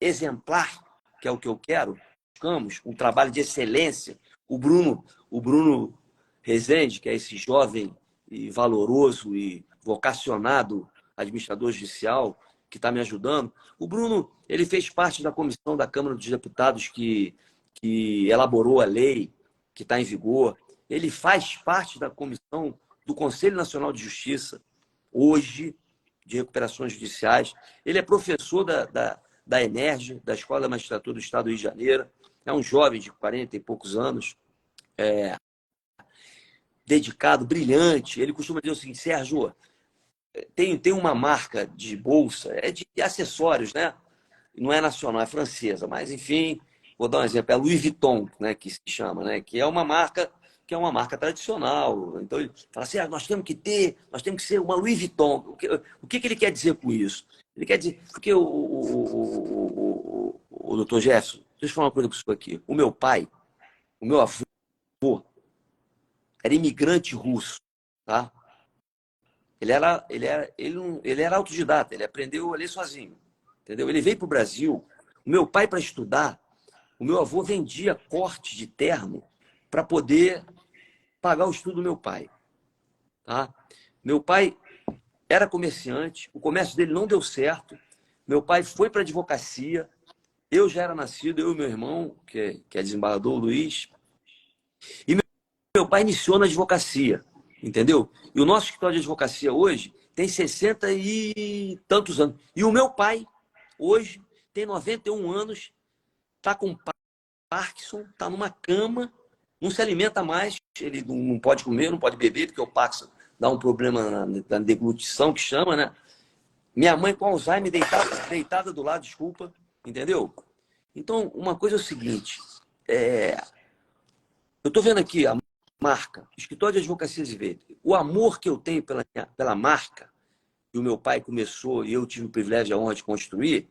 exemplar, que é o que eu quero, buscamos um trabalho de excelência. O Bruno Rezende, que é esse jovem e valoroso e vocacionado administrador judicial, que está me ajudando. O Bruno, ele fez parte da comissão da Câmara dos Deputados que elaborou a lei que está em vigor. Ele faz parte da comissão do Conselho Nacional de Justiça, hoje, de recuperações judiciais. Ele é professor da ENERJ, da Escola da Magistratura do Estado do Rio de Janeiro. É um jovem de 40 e poucos anos, dedicado, brilhante. Ele costuma dizer o seguinte, Sérgio, tem uma marca de bolsa, é de acessórios, né? Não é nacional, é francesa, mas enfim, vou dar um exemplo, é Louis Vuitton, né, que se chama, né? Que é uma marca tradicional. Então ele fala assim, nós temos que ser uma Louis Vuitton. O que ele quer dizer com isso? Ele quer dizer, porque o doutor Jefferson, deixa eu falar uma coisa para o senhor aqui. O meu avô, era imigrante russo, tá? Ele era autodidata, ele aprendeu a ler sozinho, entendeu? Ele veio para o Brasil, o meu pai, para estudar, o meu avô vendia corte de terno para poder pagar o estudo do meu pai, tá? Meu pai era comerciante, o comércio dele não deu certo, meu pai foi para a advocacia, eu já era nascido, eu e meu irmão, que é desembargador, o Luiz, e meu pai iniciou na advocacia, entendeu? E o nosso escritório de advocacia hoje tem 60 e tantos anos. E o meu pai, hoje, tem 91 anos, está com Parkinson, está numa cama, não se alimenta mais, ele não pode comer, não pode beber, porque o Parkinson dá um problema na deglutição, que chama, né? Minha mãe com Alzheimer deitada do lado, desculpa, entendeu? Então, uma coisa é o seguinte, eu estou vendo aqui a marca, Escritório de Advocacia Azevedo. O amor que eu tenho pela marca, que o meu pai começou e eu tive o privilégio e a honra de construir,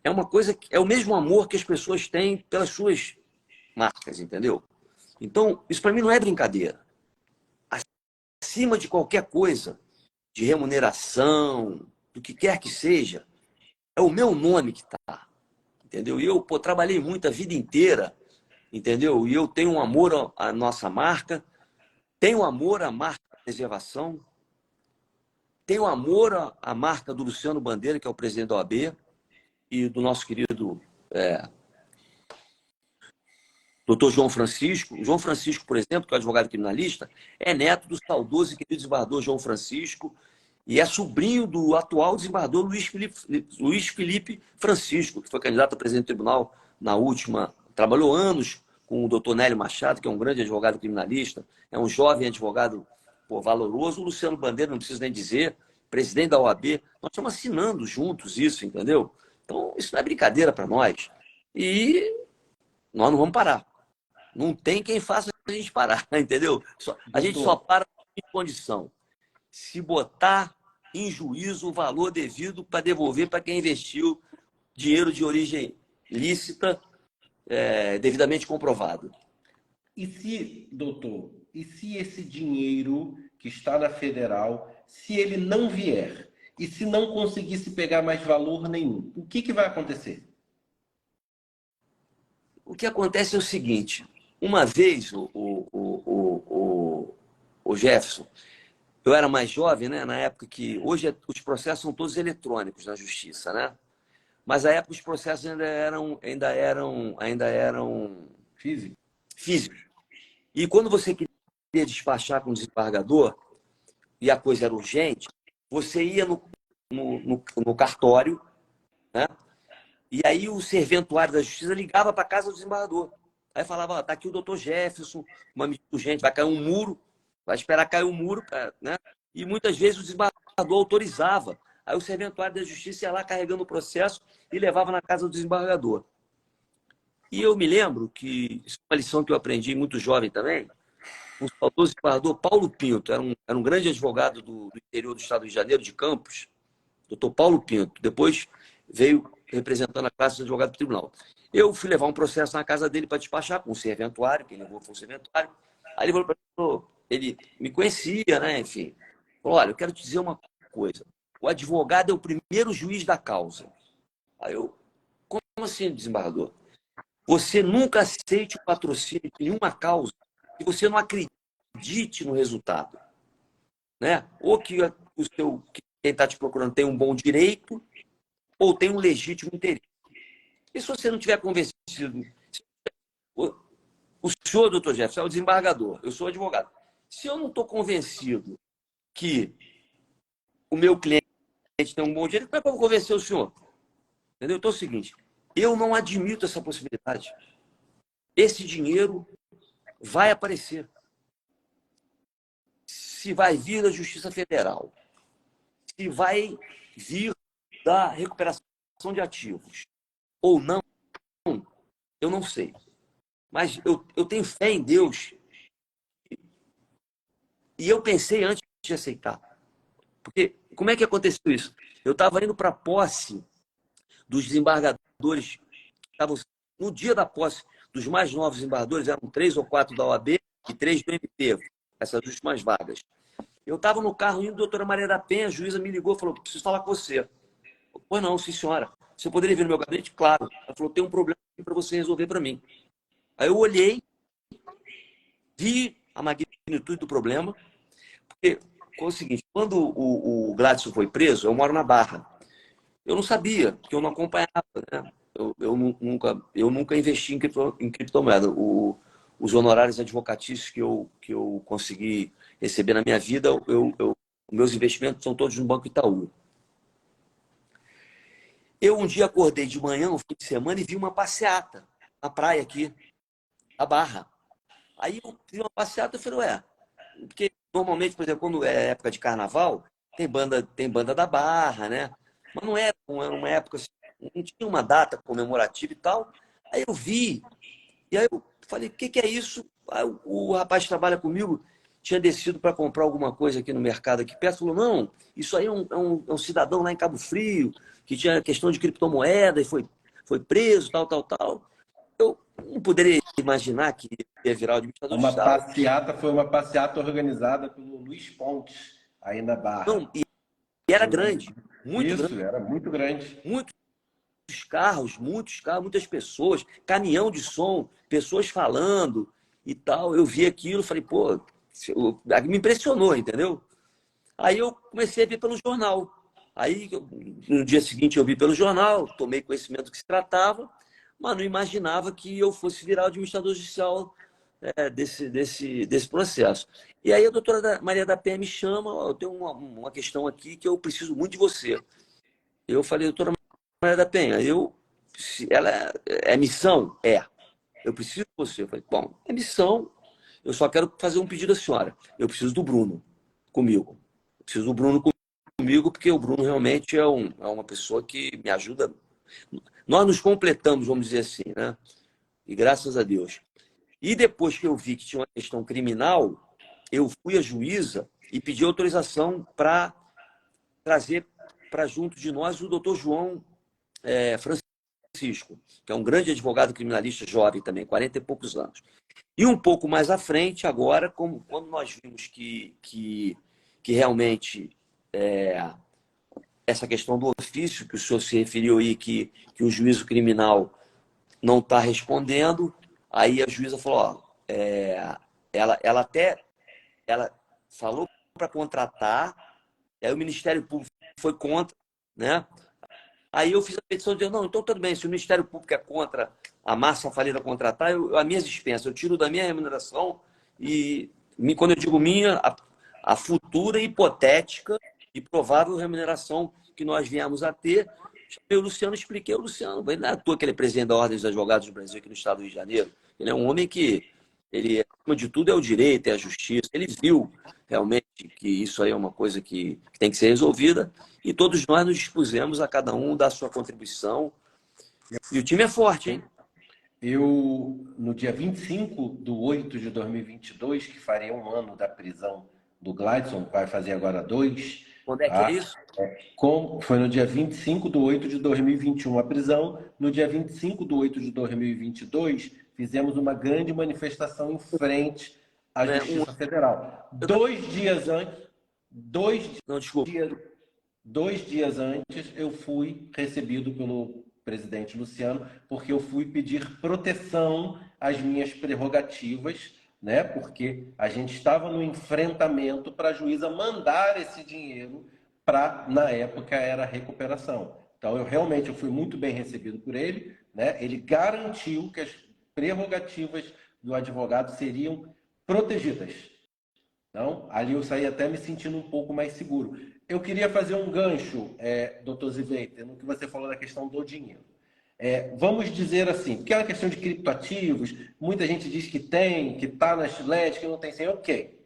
é uma coisa que é o mesmo amor que as pessoas têm pelas suas marcas, entendeu? Então, isso para mim não é brincadeira. Acima de qualquer coisa, de remuneração, do que quer que seja, é o meu nome que está, entendeu? E eu trabalhei muito a vida inteira, entendeu? E eu tenho um amor à nossa marca, tenho amor à marca da preservação, tenho amor à marca do Luciano Bandeira, que é o presidente da OAB, e do nosso querido doutor João Francisco. O João Francisco, por exemplo, que é o advogado criminalista, é neto do saudoso e querido desembargador João Francisco e é sobrinho do atual desembargador Luiz Felipe Francisco, que foi candidato a presidente do tribunal na última. Trabalhou anos com o doutor Nélio Machado, que é um grande advogado criminalista, é um jovem advogado valoroso. O Luciano Bandeira, não preciso nem dizer, presidente da OAB. Nós estamos assinando juntos isso, entendeu? Então, isso não é brincadeira para nós. E nós não vamos parar. Não tem quem faça a gente parar, entendeu? A gente só para em condição. Se botar em juízo o valor devido para devolver para quem investiu dinheiro de origem lícita, devidamente comprovado. E se, doutor, e se esse dinheiro que está na federal, se ele não vier, e se não conseguisse pegar mais valor nenhum, o que vai acontecer? O que acontece é o seguinte, uma vez, o Jefferson, eu era mais jovem, né, na época que... Hoje os processos são todos eletrônicos na justiça, né? Mas na época os processos ainda eram físicos. E quando você queria despachar com o desembargador, e a coisa era urgente, você ia no cartório, né? E aí o serventuário da justiça ligava para a casa do desembargador. Aí falava, tá aqui o doutor Jefferson, uma medida urgente, vai cair um muro, vai esperar cair um muro, né? E muitas vezes o desembargador autorizava. Aí o serventuário da justiça ia lá carregando o processo e levava na casa do desembargador. E eu me lembro que, isso é uma lição que eu aprendi muito jovem também, o saudoso desembargador Paulo Pinto, era um grande advogado do interior do estado do Rio de Janeiro, de Campos, doutor Paulo Pinto. Depois veio representando a classe de advogado do tribunal. Eu fui levar um processo na casa dele para despachar com um serventuário, que ele levou foi um serventuário. Aí ele falou para mim, ele me conhecia, né? Enfim, falou, olha, eu quero te dizer uma coisa. O advogado é o primeiro juiz da causa. Aí eu, como assim, desembargador? Você nunca aceite o patrocínio de nenhuma causa que você não acredite no resultado, né? Ou que quem está te procurando tem um bom direito ou tem um legítimo interesse. E se você não tiver convencido... O senhor, doutor Jefferson, é o desembargador, eu sou advogado. Se eu não estou convencido que o meu cliente tem um bom direito, como é que eu vou convencer o senhor? Entendeu? Então é o seguinte, eu não admito essa possibilidade. Esse dinheiro vai aparecer. Se vai vir da Justiça Federal, se vai vir da recuperação de ativos ou não, eu não sei. Mas eu tenho fé em Deus. E eu pensei antes de aceitar. Porque como é que aconteceu isso? Eu estava indo para a posse dos desembargadores. No dia da posse dos mais novos desembargadores, eram 3 ou 4 da OAB e 3 do MP, essas últimas vagas. Eu estava no carro indo, a doutora Maria da Penha, a juíza me ligou e falou, preciso falar com você. Pois não, sim, senhora. Você poderia vir no meu gabinete? Claro. Ela falou, tem um problema para você resolver para mim. Aí eu olhei, vi a magnitude do problema, porque foi o seguinte, quando o Gladson foi preso, eu moro na Barra. Eu não sabia, porque eu não acompanhava, né? Eu nunca investi em criptomoeda. Os honorários advocatícios que eu consegui receber na minha vida, eu Os meus investimentos são todos no Banco Itaú. Eu um dia acordei de manhã, um fim de semana, e vi uma passeata na praia aqui, na Barra. Aí eu vi uma passeata e falei, ué, porque normalmente, por exemplo, quando é época de carnaval, tem banda da Barra, né? Mas não era uma época, assim, não tinha uma data comemorativa e tal. Aí eu vi, e aí eu falei, o que que é isso? Aí o rapaz que trabalha comigo tinha descido para comprar alguma coisa aqui no mercado aqui perto, falou, não, isso aí é um cidadão lá em Cabo Frio, que tinha questão de criptomoeda e foi preso, tal, tal, tal. Eu não poderia imaginar que ia virar o administrador Uma judicial. passeata foi uma passeata organizada pelo Luiz Pontes, aí na Barra. Não, e era Eu lembro. grande, muito grande, Isso, era muito grande. muitos muitos carros, muitas pessoas, caminhão de som, pessoas falando e tal. Eu vi aquilo, falei, pô, me impressionou, entendeu? Aí eu comecei a ver pelo jornal. Aí, no dia seguinte, eu vi pelo jornal, tomei conhecimento do que se tratava, mas não imaginava que eu fosse virar o administrador judicial desse processo. E aí a doutora Maria da Penha me chama, ó, eu tenho uma questão aqui que eu preciso muito de você. Eu falei, doutora Maria da Penha, ela é missão? É. Eu preciso de você. Eu falei, bom, é missão, eu só quero fazer um pedido à senhora. Eu preciso do Bruno comigo. Eu preciso do Bruno comigo, porque o Bruno realmente é uma pessoa que me ajuda. Nós nos completamos, vamos dizer assim, né? E graças a Deus. E depois que eu vi que tinha uma questão criminal, eu fui à juíza e pedi autorização para trazer para junto de nós o doutor João Francisco, que é um grande advogado criminalista jovem também, 40 e poucos anos. E um pouco mais à frente, agora, quando nós vimos que realmente essa questão do ofício que o senhor se referiu aí, que o juízo criminal não está respondendo, aí a juíza falou, ó, ela até ela falou para contratar, aí o Ministério Público foi contra, né? Aí eu fiz a petição dizendo, não, então tudo bem, se o Ministério Público é contra a massa falida contratar, as minhas dispensas, eu tiro da minha remuneração e, quando eu digo minha, a futura hipotética e provável remuneração que nós viemos a ter. Chamei o Luciano, expliquei ao Luciano, ele não é à toa que ele é presidente da Ordem dos Advogados do Brasil aqui no estado do Rio de Janeiro. Ele é um homem que, acima de tudo, é o direito, é a justiça. Ele viu realmente que isso aí é uma coisa que tem que ser resolvida e todos nós nos dispusemos a cada um dar a sua contribuição. E o time é forte, hein? Eu, no dia 25/8/2022, que farei um ano da prisão do Gladson, vai fazer agora 2, Quando é que é tá? isso? Foi no dia 25/8/2021 a prisão. No dia 25/8/2022, fizemos uma grande manifestação em frente à Né? Justiça Federal. Eu tava... 2 dias antes, dois Não, desculpa. dias, 2 dias antes, eu fui recebido pelo presidente Luciano, porque eu fui pedir proteção às minhas prerrogativas, né? Porque a gente estava no enfrentamento para a juíza mandar esse dinheiro para, na época, era recuperação. Então, eu fui muito bem recebido por ele, né? Ele garantiu que as prerrogativas do advogado seriam protegidas. Então, ali eu saí até me sentindo um pouco mais seguro. Eu queria fazer um gancho, doutor Ziveiter, no que você falou da questão do dinheiro. Vamos dizer assim, porque é uma questão de criptoativos, muita gente diz que tem, que está nas LED, que não tem sem. Ok.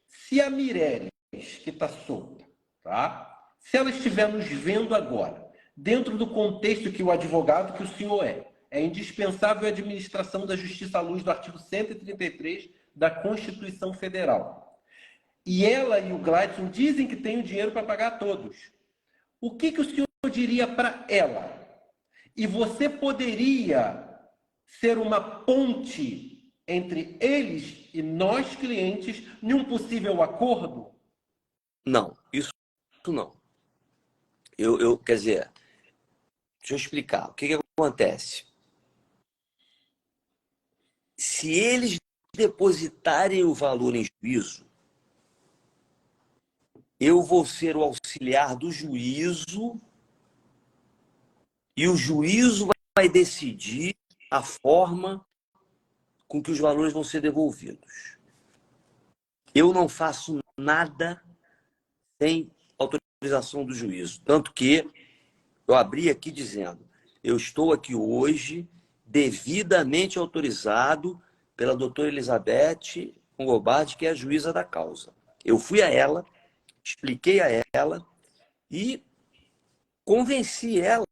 Se a Mireles, que está solta, tá? Se ela estiver nos vendo agora, dentro do contexto que o advogado que o senhor é indispensável a administração da justiça à luz do artigo 133 da Constituição Federal. E ela e o Gladson dizem que tem o dinheiro para pagar a todos. O que o senhor diria para ela? E você poderia ser uma ponte entre eles e nós, clientes, em um possível acordo? Não, isso não. Quer dizer, deixa eu explicar. O que acontece? Se eles depositarem o valor em juízo, eu vou ser o auxiliar do juízo e o juízo vai decidir a forma com que os valores vão ser devolvidos. Eu não faço nada sem autorização do juízo. Tanto que eu abri aqui dizendo, eu estou aqui hoje devidamente autorizado pela doutora Elizabeth Longobardi, que é a juíza da causa. Eu fui a ela, expliquei a ela e convenci ela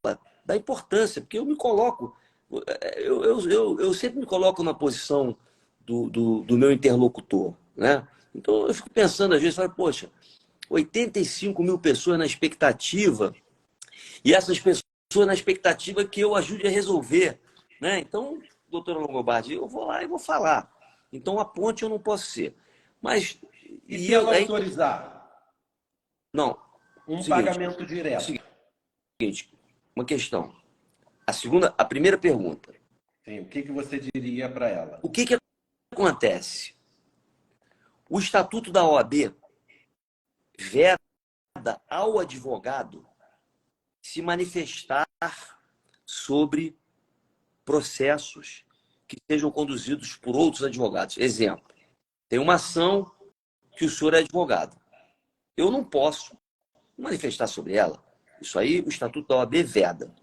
da importância, porque eu me coloco, eu sempre me coloco na posição do meu interlocutor, né? Então eu fico pensando às vezes, falo, poxa, 85 mil pessoas na expectativa, e essas pessoas na expectativa que eu ajude a resolver, né? Então, doutora Longobardi, eu vou lá e vou falar. Então a ponte eu não posso ser. Mas E se ela autorizar não, um seguinte, pagamento direto? seguinte, uma questão. A primeira pergunta. Sim, o que você diria para ela? O que acontece? O Estatuto da OAB veda ao advogado se manifestar sobre processos que sejam conduzidos por outros advogados. Exemplo, tem uma ação que o senhor é advogado. Eu não posso manifestar sobre ela. Isso aí o Estatuto da OAB veda.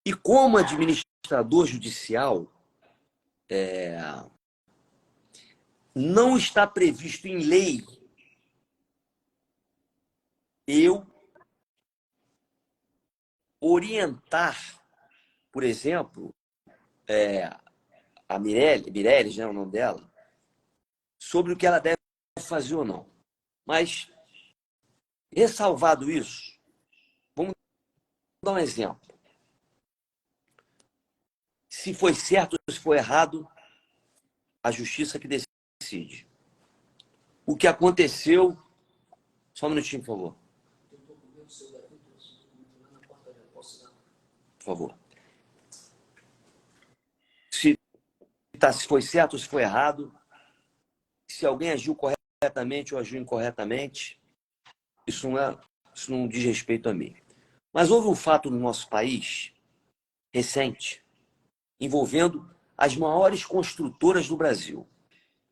E como administrador judicial, não está previsto em lei eu orientar, por exemplo, a Mireles, né, o nome dela, sobre o que ela deve fazer ou não. Mas, ressalvado isso, vamos dar um exemplo. Se foi certo ou se foi errado, a justiça que decide. O que aconteceu... Só um minutinho, por favor. Por favor. Se foi certo ou se foi errado, se alguém agiu corretamente ou agiu incorretamente, isso não diz respeito a mim. Mas houve um fato no nosso país, recente, envolvendo as maiores construtoras do Brasil,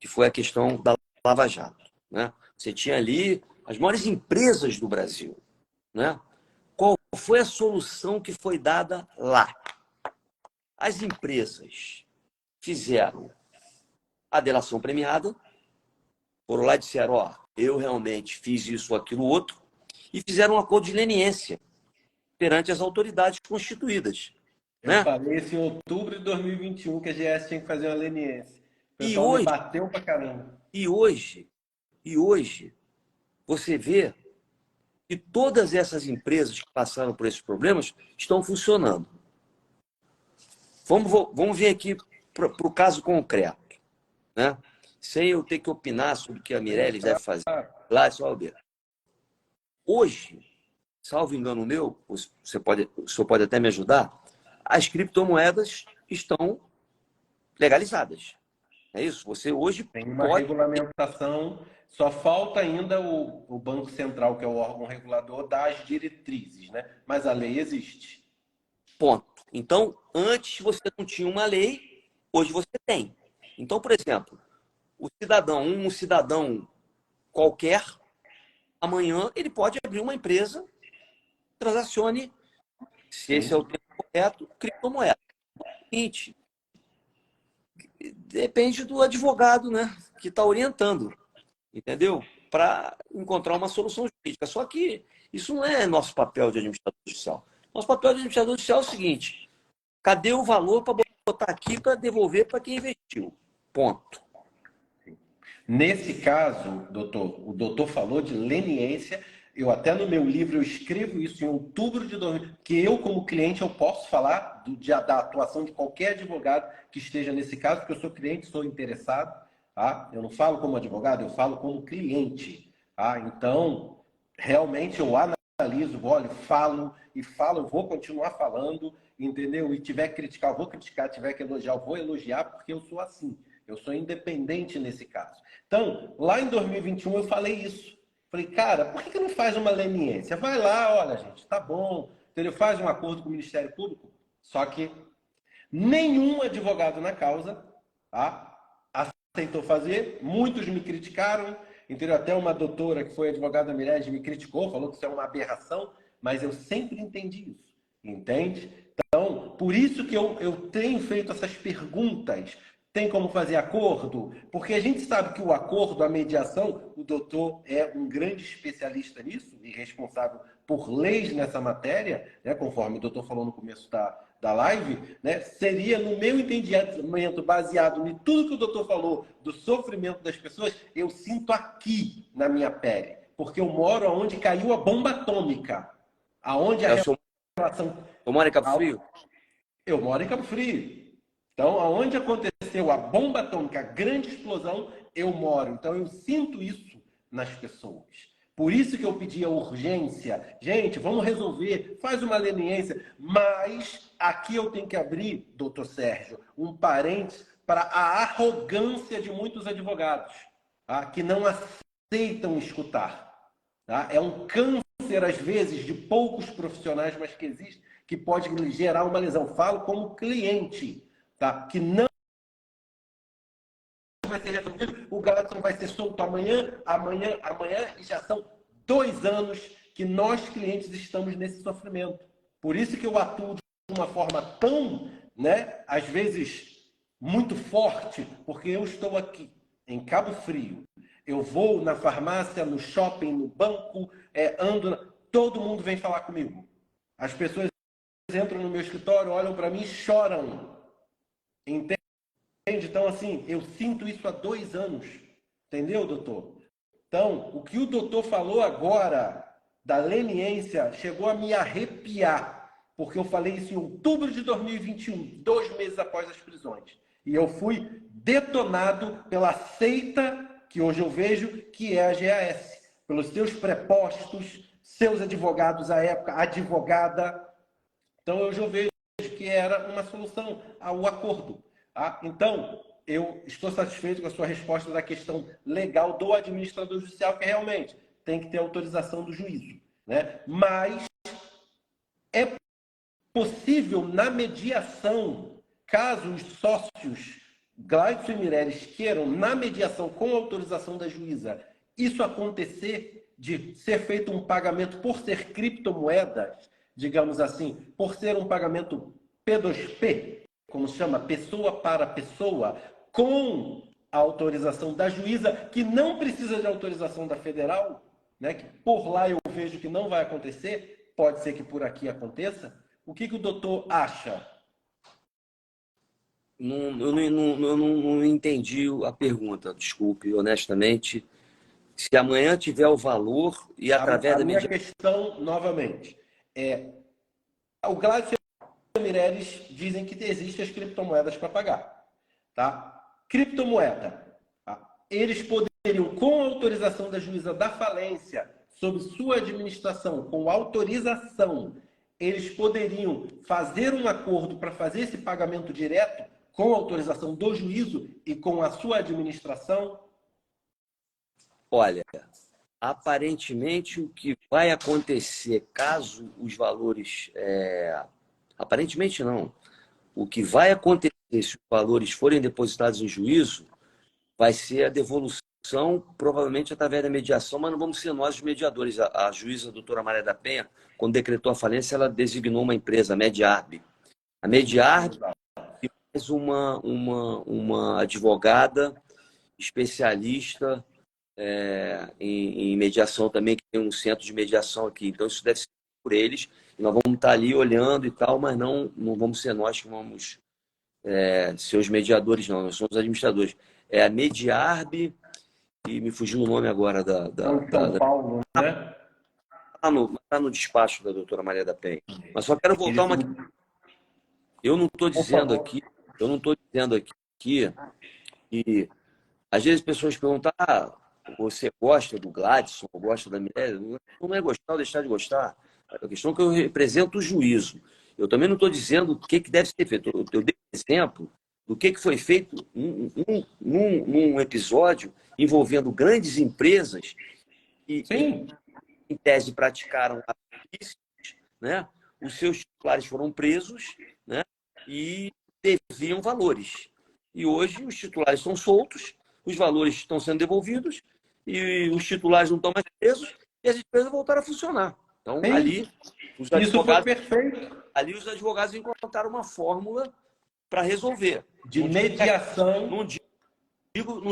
que foi a questão da Lava Jato, né? Você tinha ali as maiores empresas do Brasil, né? Qual foi a solução que foi dada lá? As empresas fizeram a delação premiada, foram lá e disseram, ó, eu realmente fiz isso, aquilo, outro, e fizeram um acordo de leniência perante as autoridades constituídas. Eu Né? falei isso em outubro de 2021 que a GS tinha que fazer uma leniência. O E pessoal me hoje, bateu pra caramba. e hoje, e hoje, você vê que todas essas empresas que passaram por esses problemas estão funcionando. Vamos ver aqui para o caso concreto, né? Sem eu ter que opinar sobre o que a Mireles deve fazer. Lá é só o B. Hoje, salvo engano meu, o senhor pode até me ajudar, as criptomoedas estão legalizadas. É isso? Você hoje Tem uma pode... regulamentação, só falta ainda o Banco Central, que é o órgão regulador, dar as diretrizes, né? Mas a lei existe. Ponto. Então, antes você não tinha uma lei, hoje você tem. Então, por exemplo, um cidadão qualquer, amanhã ele pode abrir uma empresa, transacione, se esse é o termo correto, criptomoeda. Seguinte, depende do advogado, né, que está orientando, entendeu? Para encontrar uma solução jurídica. Só que isso não é nosso papel de administrador judicial. Nosso papel de administrador judicial é o seguinte: cadê o valor para botar aqui para devolver para quem investiu? Ponto. Nesse caso, doutor, o doutor falou de leniência. Eu até no meu livro eu escrevo isso em outubro de 2000, que eu como cliente eu posso falar da atuação de qualquer advogado que esteja nesse caso, porque eu sou cliente, sou interessado, tá? Eu não falo como advogado, eu falo como cliente, tá? Então, realmente eu analiso, olho, falo e falo, eu vou continuar falando, entendeu? E tiver que criticar, eu vou criticar, tiver que elogiar, eu vou elogiar, porque eu sou assim. Eu sou independente nesse caso. Então, lá em 2021 eu falei isso. Falei, cara, por que não faz uma leniência? Vai lá, olha, gente, tá bom. Entendeu? Faz um acordo com o Ministério Público. Só que nenhum advogado na causa, tá, aceitou fazer. Muitos me criticaram. entendeu? Até uma doutora que foi advogada da Mirelle me criticou, falou que isso é uma aberração, mas eu sempre entendi isso, entende? Então, por isso que eu tenho feito essas perguntas. Tem como fazer acordo? Porque a gente sabe que o acordo, a mediação, o doutor é um grande especialista nisso e responsável por leis nessa matéria, né, conforme o doutor falou no começo da live, né, seria, no meu entendimento, baseado em tudo que o doutor falou do sofrimento das pessoas, eu sinto aqui na minha pele. Porque eu moro onde caiu a bomba atômica, aonde a relação... Eu moro em Cabo Frio? Eu moro em Cabo Frio. Então, aonde aconteceu a bomba atômica, a grande explosão, eu moro. Então, eu sinto isso nas pessoas. Por isso que eu pedi a urgência. Gente, vamos resolver, faz uma leniência. Mas aqui eu tenho que abrir, doutor Sérgio, um parênteses para a arrogância de muitos advogados, tá? Que não aceitam escutar. Tá? É um câncer, às vezes, de poucos profissionais, mas que existe, que pode gerar uma lesão. Falo como cliente. Tá? Que não vai ser resolvido, o Gladson vai ser solto amanhã, e já são 2 anos que nós, clientes, estamos nesse sofrimento. Por isso que eu atuo de uma forma tão, né, às vezes, muito forte, porque eu estou aqui, em Cabo Frio. Eu vou na farmácia, no shopping, no banco, todo mundo vem falar comigo. As pessoas entram no meu escritório, olham para mim e choram. Entende? Então, assim, eu sinto isso há 2 anos. Entendeu, doutor? Então, o que o doutor falou agora da leniência chegou a me arrepiar, porque eu falei isso em outubro de 2021, 2 meses após as prisões. E eu fui detonado pela seita que hoje eu vejo que é a GAS, pelos seus prepostos, seus advogados à época, advogada. Então, hoje eu vejo que era uma solução ao acordo. Tá? Então, eu estou satisfeito com a sua resposta da questão legal do administrador judicial, que realmente tem que ter autorização do juízo. Né? Mas é possível, na mediação, caso os sócios Gladson e Mireles queiram, na mediação com autorização da juíza, isso acontecer, de ser feito um pagamento por ser criptomoedas, digamos assim, por ser um pagamento P2P, como se chama, pessoa para pessoa, com a autorização da juíza, que não precisa de autorização da federal, né, que por lá eu vejo que não vai acontecer, pode ser que por aqui aconteça. O que o doutor acha? Eu não entendi a pergunta, desculpe, honestamente. Se amanhã tiver o valor e através da minha questão, novamente, o Gladson e o Mireles dizem que existem as criptomoedas para pagar. Tá? Criptomoeda. Tá? Eles poderiam, com autorização da juíza da falência, sob sua administração, com autorização, eles poderiam fazer um acordo para fazer esse pagamento direto com autorização do juízo e com a sua administração? Olha, aparentemente o que vai acontecer caso os valores... Aparentemente não. O que vai acontecer se os valores forem depositados em juízo vai ser a devolução, provavelmente através da mediação, mas não vamos ser nós os mediadores. A juíza, a doutora Maria da Penha, quando decretou a falência, ela designou uma empresa, a Mediarb. A Mediarb e mais uma advogada especialista em mediação também, que tem um centro de mediação aqui. Então, isso deve ser por eles. E nós vamos estar ali olhando e tal, mas não vamos ser nós que vamos ser os mediadores, não. Nós somos administradores. É a Mediarb, e me fugiu o nome agora São Paulo, né? Está no despacho da doutora Maria da Penha. Mas só quero voltar uma... Eu não estou dizendo aqui que às vezes as pessoas perguntam, você gosta do Gladson, ou gosta da Mireille? Não é gostar ou deixar de gostar. A questão é que eu represento o juízo. Eu também não estou dizendo o que deve ser feito. Eu dei um exemplo do que foi feito num episódio envolvendo grandes empresas que, em tese, praticaram ilícitos, né? Os seus titulares foram presos, né? E deviam valores. E hoje os titulares estão soltos, os valores estão sendo devolvidos e os titulares não estão mais presos e as empresas voltaram a funcionar. Então, Sim, ali, isso foi perfeito. ali os advogados encontraram uma fórmula para resolver. De mediação. Não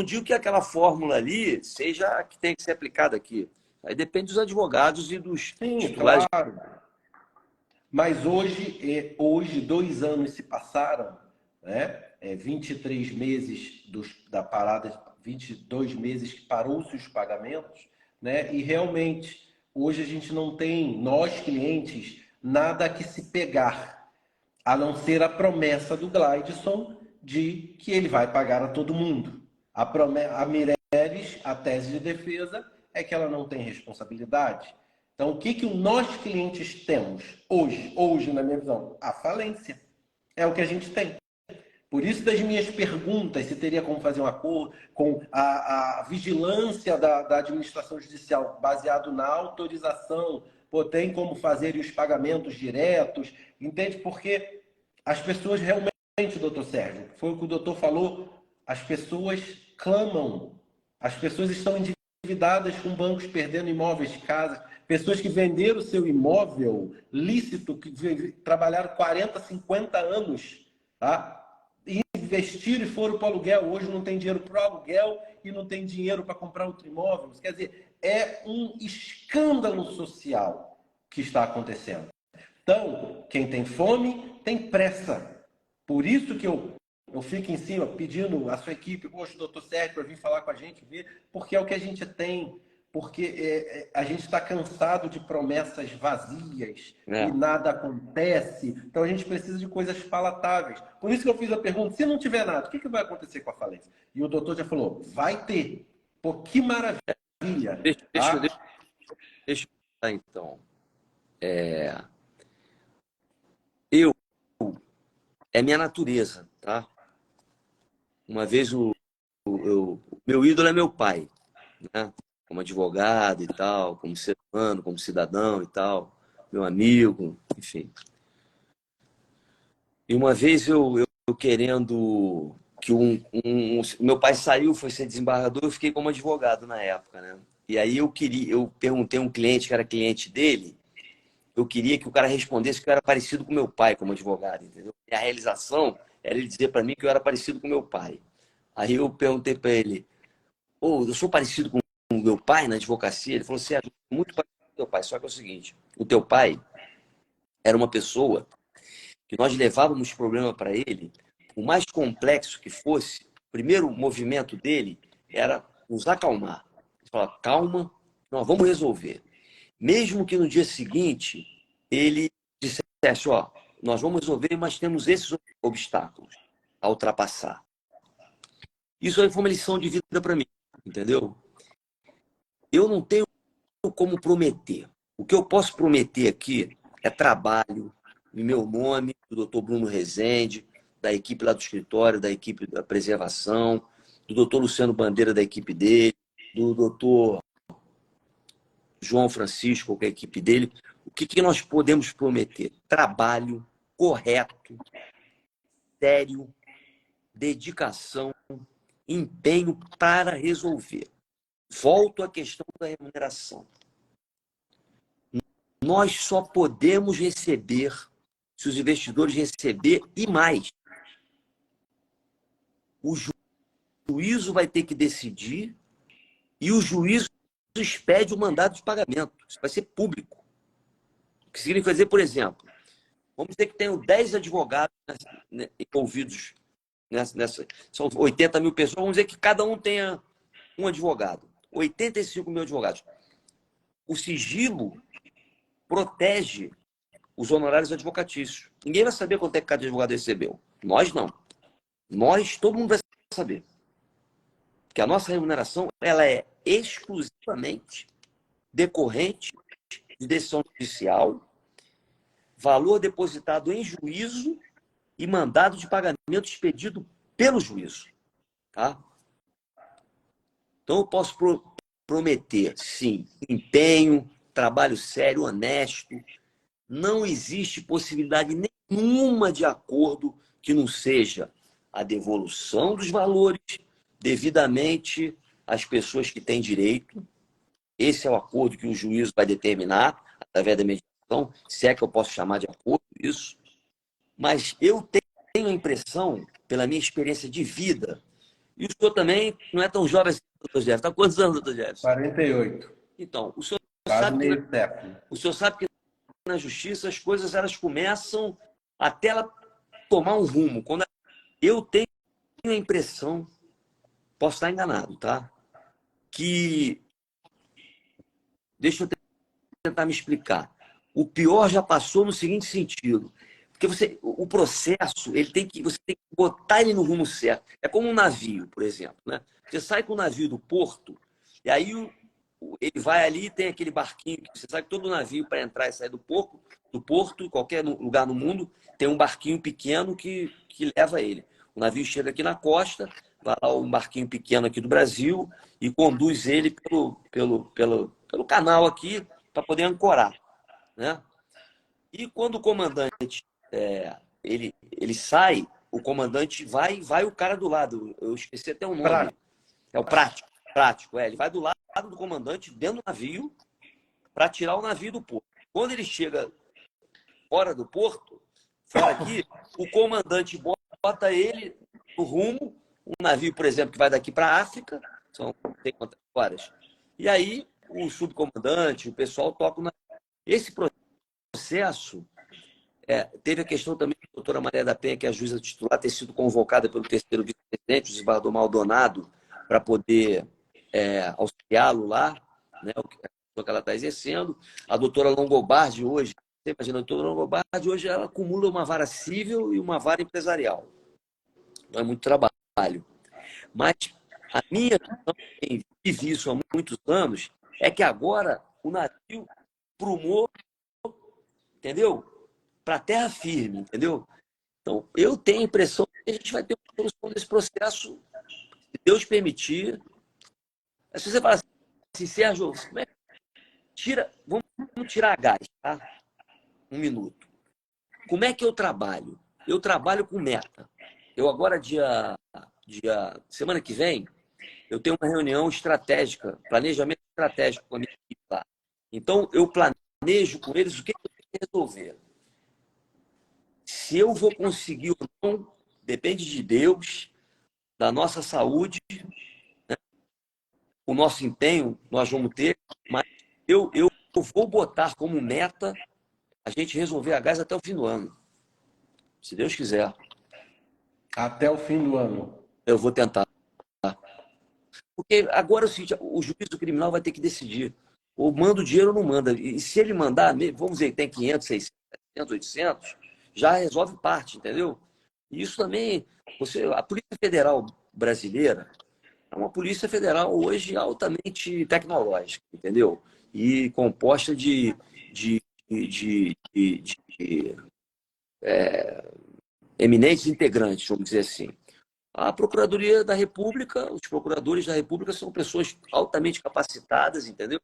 digo que aquela fórmula ali seja a que tem que ser aplicada aqui. Aí depende dos advogados e dos titulares. Claro. Mas hoje 2 anos se passaram, né? 23 meses da parada, 22 meses que parou-se os pagamentos, né? E realmente, hoje a gente não tem, nós clientes, nada a que se pegar, a não ser a promessa do Gleidson de que ele vai pagar a todo mundo. A Mireles, a tese de defesa, é que ela não tem responsabilidade. Então, o que nós clientes temos hoje, na minha visão? A falência. É o que a gente tem. Por isso, das minhas perguntas, se teria como fazer um acordo com a vigilância da administração judicial baseado na autorização, pô, tem como fazer os pagamentos diretos, entende? Porque as pessoas realmente, doutor Sérgio, foi o que o doutor falou, as pessoas clamam, as pessoas estão endividadas com bancos perdendo imóveis de casa, pessoas que venderam o seu imóvel lícito, que trabalharam 40, 50 anos, tá? Investiram e foram para o aluguel. Hoje não tem dinheiro para o aluguel e não tem dinheiro para comprar outro imóvel. Quer dizer, é um escândalo social que está acontecendo. Então, quem tem fome tem pressa. Por isso que eu fico em cima pedindo a sua equipe, poxa, doutor Sérgio, para vir falar com a gente, ver, porque é o que a gente tem. Porque a gente está cansado de promessas vazias e nada acontece. Então a gente precisa de coisas palatáveis. Por isso que eu fiz a pergunta: se não tiver nada, o que vai acontecer com a falência? E o doutor já falou: vai ter. Pô, que maravilha! Deixa eu falar, então. É minha natureza, tá? Uma vez o meu ídolo é meu pai, né? Como advogado e tal, como ser humano, como cidadão e tal, meu amigo, enfim. E uma vez eu querendo que meu pai saiu, foi ser desembargador, eu fiquei como advogado na época, né? E aí eu perguntei a um cliente que era cliente dele, eu queria que o cara respondesse que eu era parecido com meu pai como advogado, entendeu? E a realização era ele dizer para mim que eu era parecido com meu pai. Aí eu perguntei para ele: eu sou parecido com o meu pai na advocacia? Ele falou assim: muito parecido com o teu pai, só que é o seguinte, o teu pai era uma pessoa que nós levávamos problema para ele, o mais complexo que fosse, o primeiro movimento dele era nos acalmar. Ele falava: calma, nós vamos resolver. Mesmo que no dia seguinte ele dissesse: nós vamos resolver, mas temos esses obstáculos a ultrapassar. Isso aí foi uma lição de vida para mim, entendeu? Eu não tenho como prometer. O que eu posso prometer aqui é trabalho, em meu nome, do Dr. Bruno Rezende, da equipe lá do escritório, da equipe da preservação, do Dr. Luciano Bandeira, da equipe dele, do Dr. João Francisco, com a equipe dele. O que nós podemos prometer? Trabalho correto, sério, dedicação, empenho para resolver. Volto à questão da remuneração. Nós só podemos receber se os investidores receber e mais. O juízo vai ter que decidir e o juízo expede o mandado de pagamento. Isso vai ser público. O que significa dizer, por exemplo, vamos dizer que tenho 10 advogados envolvidos nessa. São 80 mil pessoas, vamos dizer que cada um tenha um advogado. 85 mil advogados. O sigilo protege os honorários advocatícios. Ninguém vai saber quanto é que cada advogado recebeu. Nós não. Nós, todo mundo vai saber. Porque a nossa remuneração ela é exclusivamente decorrente de decisão judicial, valor depositado em juízo e mandado de pagamento expedido pelo juízo. Tá? Então, eu posso prometer, sim, empenho, trabalho sério, honesto. Não existe possibilidade nenhuma de acordo que não seja a devolução dos valores devidamente as pessoas que têm direito. Esse é o acordo que o juiz vai determinar, através da mediação, se é que eu posso chamar de acordo isso. Mas eu tenho a impressão, pela minha experiência de vida, e o senhor também não é tão jovem assim, doutor Jefferson. Está quantos anos, doutor Jefferson? 48. Então, o senhor Quase sabe que meio século. o senhor sabe que na justiça as coisas elas começam até ela tomar um rumo. Quando eu tenho a impressão, posso estar enganado, tá? Que, deixa eu tentar me explicar. O pior já passou no seguinte sentido. Porque o processo, você tem que botar ele no rumo certo. É como um navio, por exemplo, né? Você sai com o navio do porto, e aí ele vai ali e tem aquele barquinho. Você sabe que todo navio, para entrar e sair do porto, em qualquer lugar no mundo, tem um barquinho pequeno que leva ele. O navio chega aqui na costa, vai lá um barquinho pequeno aqui do Brasil e conduz ele pelo canal aqui para poder ancorar, né? E quando o comandante ele sai, o comandante vai o cara do lado. Eu esqueci até o nome. É o prático. Ele vai do lado do comandante dentro do navio para tirar o navio do porto. Quando ele chega fora do porto, fora aqui, o comandante bota ele no rumo, um navio, por exemplo, que vai daqui para a África, são não sei quantas horas. E aí o subcomandante, o pessoal toca o navio. Esse processo teve a questão também da doutora Maria da Penha, que é a juíza titular, ter sido convocada pelo terceiro vice-presidente, o Zibardo Maldonado, para poder auxiliá-lo lá, né, o que ela está exercendo. A doutora Longobardi hoje, você imagina, a doutora Longobardi hoje ela acumula uma vara civil e uma vara empresarial. Não é muito trabalho. Mas a minha visão, quem vive isso há muitos anos, é que agora o navio prumou, entendeu? Para terra firme, entendeu? Então, eu tenho a impressão que a gente vai ter uma solução desse processo, se Deus permitir. Se você fala assim, Sérgio, como é que vamos tirar a gás, tá? Um minuto. Como é que eu trabalho? Eu trabalho com meta. Eu agora, semana que vem, eu tenho uma reunião estratégica, planejamento estratégico com a minha equipe lá. Então, eu planejo com eles o que eu tenho que resolver. Se eu vou conseguir ou não, depende de Deus, da nossa saúde, né? O nosso empenho nós vamos ter, mas eu vou botar como meta a gente resolver a gás até o fim do ano. Se Deus quiser. Até o fim do ano. Eu vou tentar. Porque agora o juízo criminal vai ter que decidir. Ou manda o dinheiro ou não manda. E se ele mandar, vamos dizer, tem 500, 600, 700, 800, já resolve parte, entendeu? E isso também, a Polícia Federal brasileira é uma Polícia Federal hoje altamente tecnológica, entendeu? E composta de eminentes integrantes, vamos dizer assim. A Procuradoria da República, os procuradores da República são pessoas altamente capacitadas, entendeu?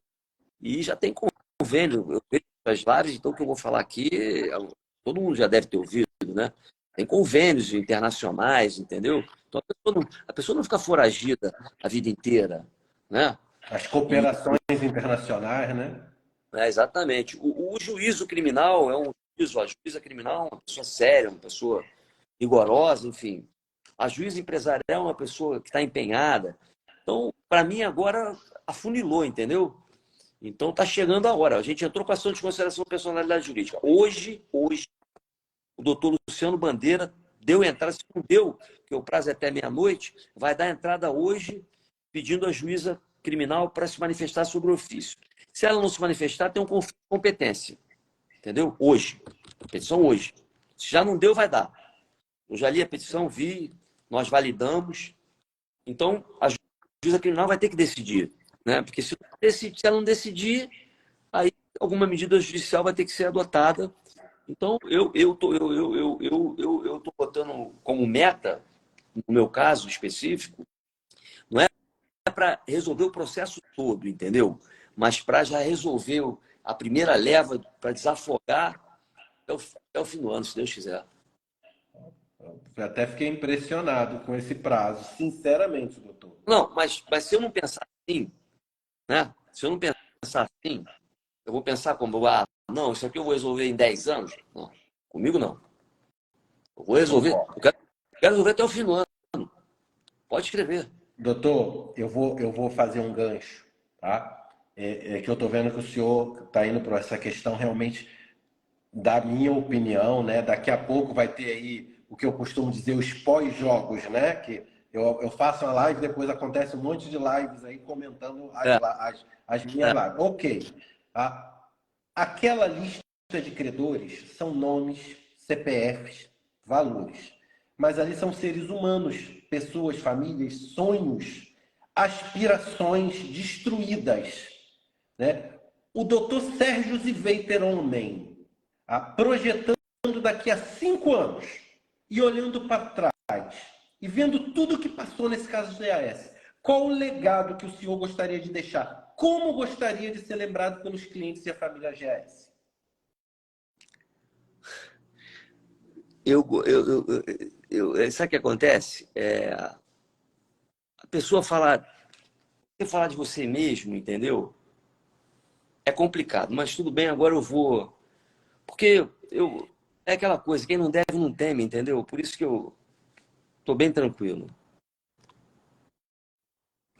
E já tem convênio. Eu vejo as lives, então o que eu vou falar aqui, todo mundo já deve ter ouvido, né? Tem convênios internacionais, entendeu? Então a pessoa não fica foragida a vida inteira, né? As cooperações internacionais, né? Exatamente. O juízo criminal a juíza criminal é uma pessoa séria, uma pessoa rigorosa, enfim. A juíza empresarial é uma pessoa que está empenhada. Então, para mim, agora afunilou, entendeu? Então, está chegando a hora. A gente entrou com a ação de consideração de personalidade jurídica. Hoje, o doutor Luciano Bandeira deu entrada, se não deu, porque o prazo é até meia-noite, vai dar entrada hoje pedindo à juíza criminal para se manifestar sobre o ofício. Se ela não se manifestar, tem um conflito de competência. Entendeu? Hoje. A petição hoje. Se já não deu, vai dar. Eu já li a petição, vi, nós validamos. Então, a juíza criminal vai ter que decidir, né? Porque se ela não decidir, aí alguma medida judicial vai ter que ser adotada. Então, eu tô botando como meta, no meu caso específico, não é para resolver o processo todo, entendeu? Mas para já resolver a primeira leva, para desafogar até o fim do ano, se Deus quiser. Eu até fiquei impressionado com esse prazo, sinceramente, doutor. Não, mas se eu não pensar assim, né? Se eu não pensar assim, eu vou pensar como, não, isso aqui eu vou resolver em 10 anos. Não, comigo não. Eu vou resolver, Concordo. eu quero resolver até o fim do ano. Pode escrever. Doutor, eu vou fazer um gancho, tá? É que eu estou vendo que o senhor está indo para essa questão realmente da minha opinião, né? Daqui a pouco vai ter aí o que eu costumo dizer, os pós-jogos, né? Que eu faço uma live, depois acontece um monte de lives aí comentando É, as minhas é. lives. Ok. Tá? Aquela lista de credores são nomes, CPFs, valores. Mas ali são seres humanos, pessoas, famílias, sonhos, aspirações destruídas, né? O doutor Sérgio Ziveiter-Onen, projetando daqui a 5 anos e olhando para trás e vendo tudo que passou nesse caso do EAS, qual o legado que o senhor gostaria de deixar? Como gostaria de ser lembrado pelos clientes e a família GAS? Sabe o que acontece? A pessoa falar, você falar de você mesmo, entendeu? É complicado, mas tudo bem, agora eu vou. Porque é aquela coisa, quem não deve não teme, entendeu? Por isso que eu tô bem tranquilo.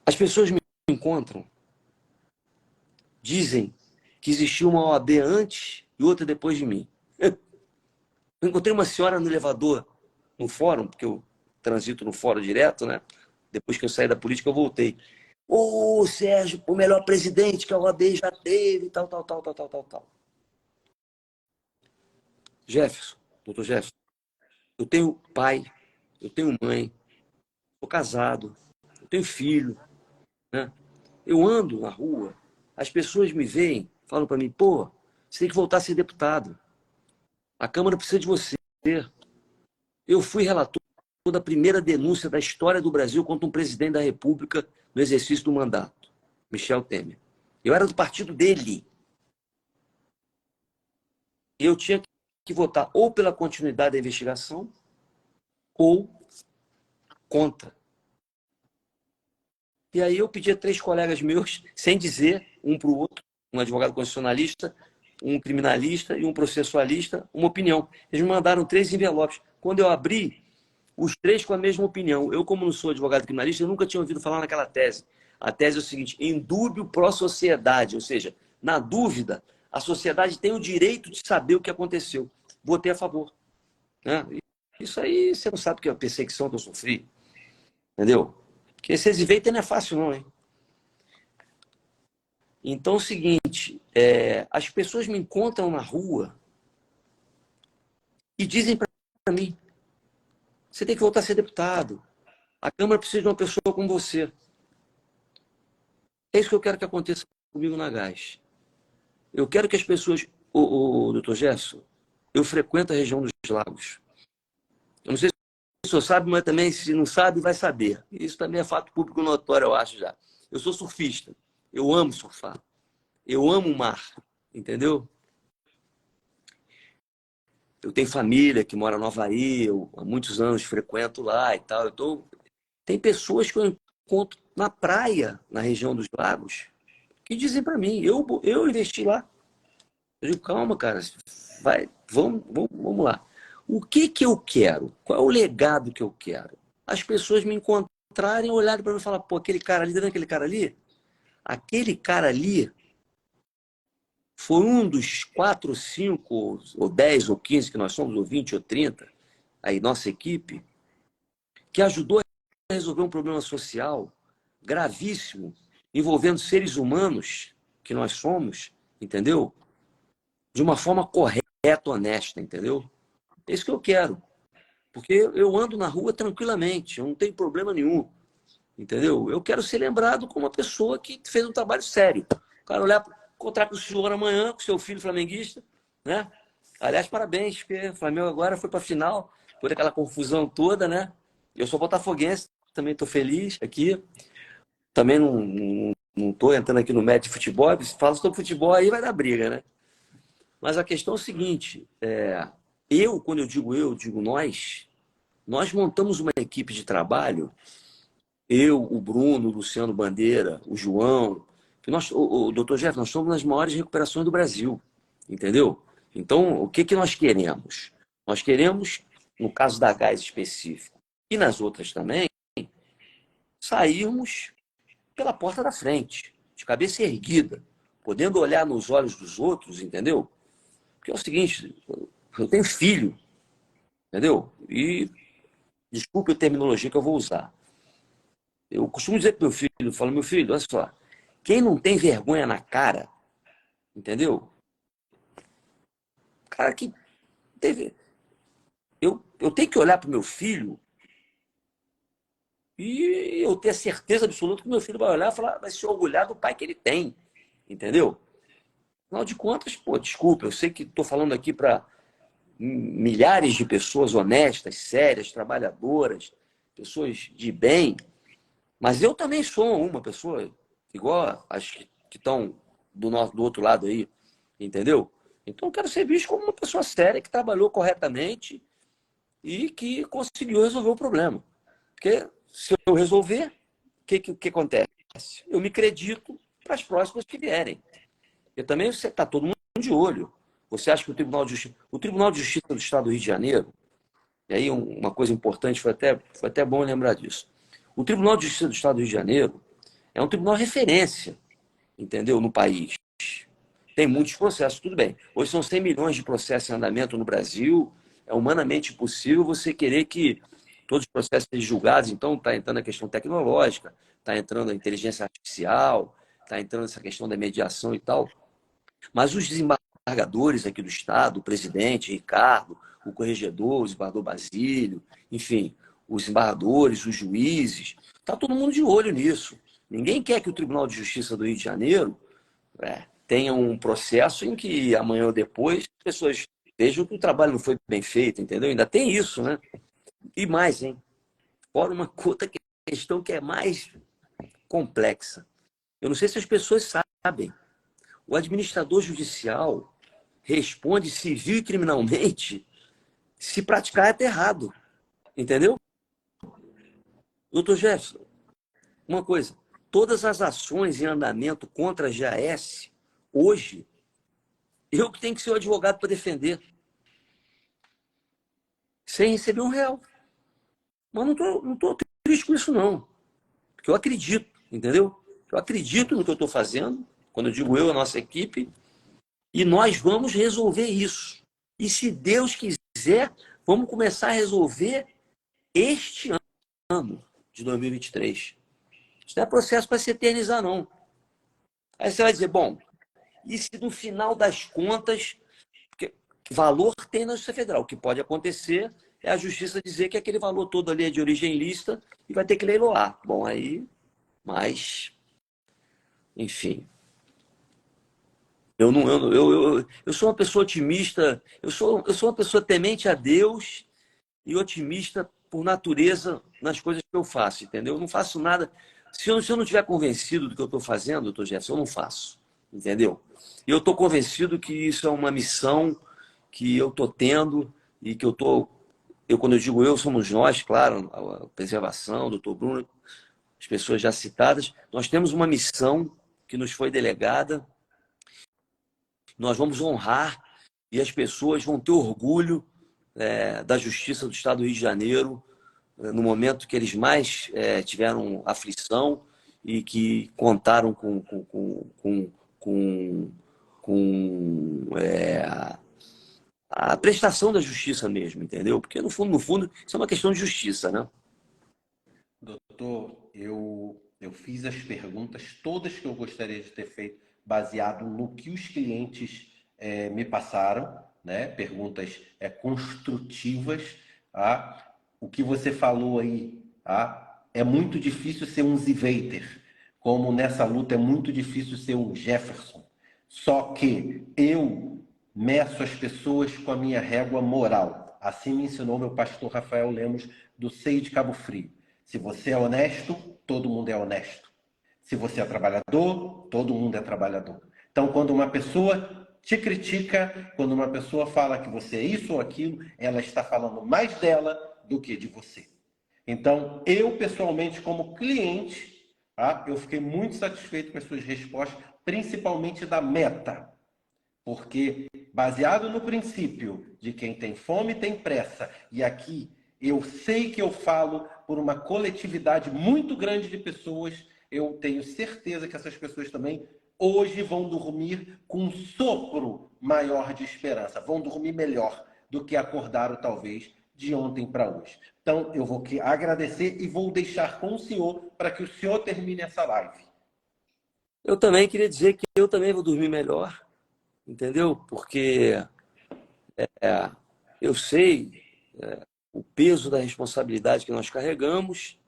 As pessoas me encontram, dizem que existiu uma OAB antes e outra depois de mim. Eu encontrei uma senhora no elevador, no fórum, porque eu transito no fórum direto, né? Depois que eu saí da política, eu voltei. Ô, Sérgio, o melhor presidente que a OAB já teve, tal, tal, tal, tal, tal, tal, tal. Jefferson, doutor Jefferson, eu tenho pai, eu tenho mãe, sou casado, eu tenho filho, né? Eu ando na rua, as pessoas me veem, falam para mim, pô, você tem que voltar a ser deputado. A Câmara precisa de você. Eu fui relator da primeira denúncia da história do Brasil contra um presidente da República no exercício do mandato, Michel Temer. Eu era do partido dele. Eu tinha que votar ou pela continuidade da investigação ou contra. E aí eu pedi a 3 colegas meus, sem dizer, um para o outro, um advogado constitucionalista, um criminalista e um processualista, uma opinião. Eles me mandaram 3 envelopes. Quando eu abri, os 3 com a mesma opinião. Eu, como não sou advogado criminalista, eu nunca tinha ouvido falar naquela tese. A tese é o seguinte: em dúbio pró sociedade, ou seja, na dúvida, a sociedade tem o direito de saber o que aconteceu. Votei a favor. Né? Isso aí, você não sabe o que é a perseguição que eu sofri. Entendeu? Porque esse Ziveiter não é fácil não, hein? Então é o seguinte, as pessoas me encontram na rua e dizem para mim, você tem que voltar a ser deputado. A Câmara precisa de uma pessoa como você. É isso que eu quero que aconteça comigo na Gás. Eu quero que as pessoas... O doutor Gerson, eu frequento a região dos lagos. Eu não sei se o senhor sabe, mas também, se não sabe, vai saber. Isso também é fato público notório, eu acho já. Eu sou surfista. Eu amo surfar. Eu amo o mar. Entendeu? Eu tenho família que mora no Havaí, eu há muitos anos frequento lá e tal. Tem pessoas que eu encontro na praia, na região dos lagos, que dizem para mim, eu investi lá. Eu digo, calma, cara, vamos lá. O que eu quero? Qual é o legado que eu quero? As pessoas me encontrarem, olharem para mim e falar, pô, aquele cara ali, aquele cara ali? Aquele cara ali foi um dos 4, 5, ou 10, ou 15 que nós somos, ou 20, ou 30, aí nossa equipe, que ajudou a resolver um problema social gravíssimo, envolvendo seres humanos, que nós somos, entendeu? De uma forma correta, honesta, entendeu? É isso que eu quero. Porque eu ando na rua tranquilamente, eu não tenho problema nenhum, entendeu? Eu quero ser lembrado como uma pessoa que fez um trabalho sério. O cara olhar, encontrar com o senhor amanhã, com seu filho flamenguista, né? Aliás, parabéns, porque o Flamengo agora foi para a final, por aquela confusão toda, né? Eu sou botafoguense, também estou feliz aqui. Também não estou entrando aqui no mérito de futebol, se fala sobre futebol aí vai dar briga, né? Mas a questão é o seguinte, quando eu digo nós montamos uma equipe de trabalho eu, o Bruno, o Luciano Bandeira, o João, que nós, o Dr. Jeff, nós somos nas maiores recuperações do Brasil, entendeu? Então, o que que nós queremos? Nós queremos, no caso da gás específico, e nas outras também, sairmos pela porta da frente, de cabeça erguida, podendo olhar nos olhos dos outros, entendeu? Porque é o seguinte, eu tenho filho, entendeu? E, desculpe a terminologia que eu vou usar. Eu costumo dizer para meu filho, eu falo, meu filho, olha só, quem não tem vergonha na cara, entendeu? Cara que teve... Eu tenho que olhar para o meu filho e eu ter a certeza absoluta que meu filho vai olhar e falar, vai se orgulhar do pai que ele tem, entendeu? Afinal de contas, pô, desculpa, eu sei que estou falando aqui para milhares de pessoas honestas, sérias, trabalhadoras, pessoas de bem, mas eu também sou uma pessoa igual as que estão do outro lado aí, entendeu? Então eu quero ser visto como uma pessoa séria que trabalhou corretamente e que conseguiu resolver o problema. Porque se eu resolver, o que acontece? Eu me acredito para as próximas que vierem. Porque também você está todo mundo de olho. Você acha que o Tribunal de Justiça do Estado do Rio de Janeiro, e aí uma coisa importante, foi até bom lembrar disso. O Tribunal de Justiça do Estado do Rio de Janeiro é um tribunal referência, entendeu, no país. Tem muitos processos, tudo bem. Hoje são 100 milhões de processos em andamento no Brasil. É humanamente impossível você querer que todos os processos sejam julgados. Então, está entrando a questão tecnológica, está entrando a inteligência artificial, está entrando essa questão da mediação e tal. Mas os desembargadores aqui do Estado, o presidente Ricardo, o corregedor, o desembargador Basílio, enfim, os desembargadores, os juízes, está todo mundo de olho nisso. Ninguém quer que o Tribunal de Justiça do Rio de Janeiro tenha um processo em que amanhã ou depois as pessoas vejam que o trabalho não foi bem feito, entendeu? Ainda tem isso, né? E mais, hein? Fora uma outra questão que é mais complexa. Eu não sei se as pessoas sabem. O administrador judicial responde civil e criminalmente se praticar até errado. Entendeu? Doutor Jefferson, uma coisa. Todas as ações em andamento contra a GAS, hoje, eu que tenho que ser o advogado para defender. Sem receber R$ 1. Mas não tô triste com isso, não. Porque eu acredito, entendeu? Eu acredito no que eu estou fazendo, quando eu digo eu, a nossa equipe, e nós vamos resolver isso. E se Deus quiser, vamos começar a resolver este ano de 2023. Isso não é processo para se eternizar, não. Aí você vai dizer, bom, e se no final das contas, porque valor tem na Justiça Federal, o que pode acontecer é a Justiça dizer que aquele valor todo ali é de origem ilícita e vai ter que leiloar. Bom, aí, mas, enfim. Eu sou uma pessoa otimista, eu sou uma pessoa temente a Deus e otimista por natureza nas coisas que eu faço, entendeu? Eu não faço nada. Se eu não estiver convencido do que eu estou fazendo, doutor Jefferson, eu não faço, entendeu? E eu estou convencido que isso é uma missão que eu estou tendo e que quando eu digo eu, somos nós, claro, a preservação, o doutor Bruno, as pessoas já citadas, nós temos uma missão que nos foi delegada, nós vamos honrar e as pessoas vão ter orgulho da Justiça do Estado do Rio de Janeiro, no momento que eles mais tiveram aflição e que contaram com a prestação da justiça mesmo, entendeu? Porque no fundo, isso é uma questão de justiça, né? Doutor, eu fiz as perguntas todas que eu gostaria de ter feito, baseado no que os clientes me passaram, né? Perguntas construtivas. Tá? O que você falou aí, tá? É muito difícil ser um Zivater, como nessa luta é muito difícil ser um Jefferson. Só que eu meço as pessoas com a minha régua moral. Assim me ensinou meu pastor Rafael Lemos, do SEI de Cabo Frio. Se você é honesto, todo mundo é honesto. Se você é trabalhador, todo mundo é trabalhador. Então, quando uma pessoa te critica, quando uma pessoa fala que você é isso ou aquilo, ela está falando mais dela do que de você. Então, eu pessoalmente, como cliente, tá? Eu fiquei muito satisfeito com as suas respostas, principalmente da meta. Porque, baseado no princípio de quem tem fome tem pressa, e aqui eu sei que eu falo por uma coletividade muito grande de pessoas, eu tenho certeza que essas pessoas também hoje vão dormir com um sopro maior de esperança, vão dormir melhor do que acordaram talvez de ontem para hoje. Então, eu vou agradecer e vou deixar com o senhor para que o senhor termine essa live. Eu também queria dizer que eu também vou dormir melhor, entendeu? Porque eu sei o peso da responsabilidade que nós carregamos.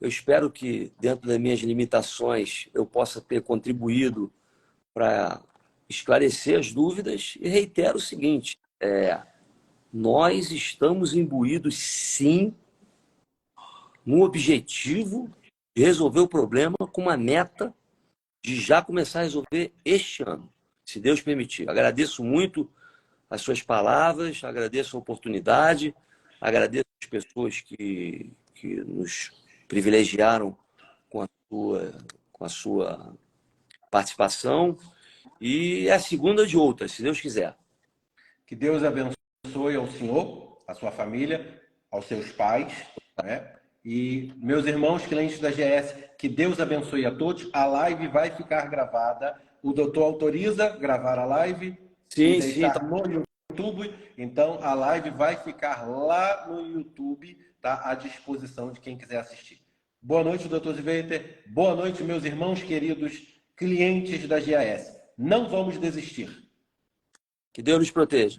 Eu espero que, dentro das minhas limitações, eu possa ter contribuído para esclarecer as dúvidas e reitero o seguinte: nós estamos imbuídos, sim, no objetivo de resolver o problema com uma meta de já começar a resolver este ano, se Deus permitir. Agradeço muito as suas palavras, agradeço a oportunidade, agradeço as pessoas que nos privilegiaram com a sua participação, e é a segunda de outras, se Deus quiser. Que Deus abençoe ao senhor, à sua família, aos seus pais, né? E meus irmãos clientes da GS, que Deus abençoe a todos. A live vai ficar gravada. O doutor autoriza gravar a live e Sim, deixar tá. no YouTube. Então, a live vai ficar lá no YouTube, tá? À disposição de quem quiser assistir. Boa noite, doutor Zweiter. Boa noite, meus irmãos queridos, clientes da GAS. Não vamos desistir. Que Deus nos proteja.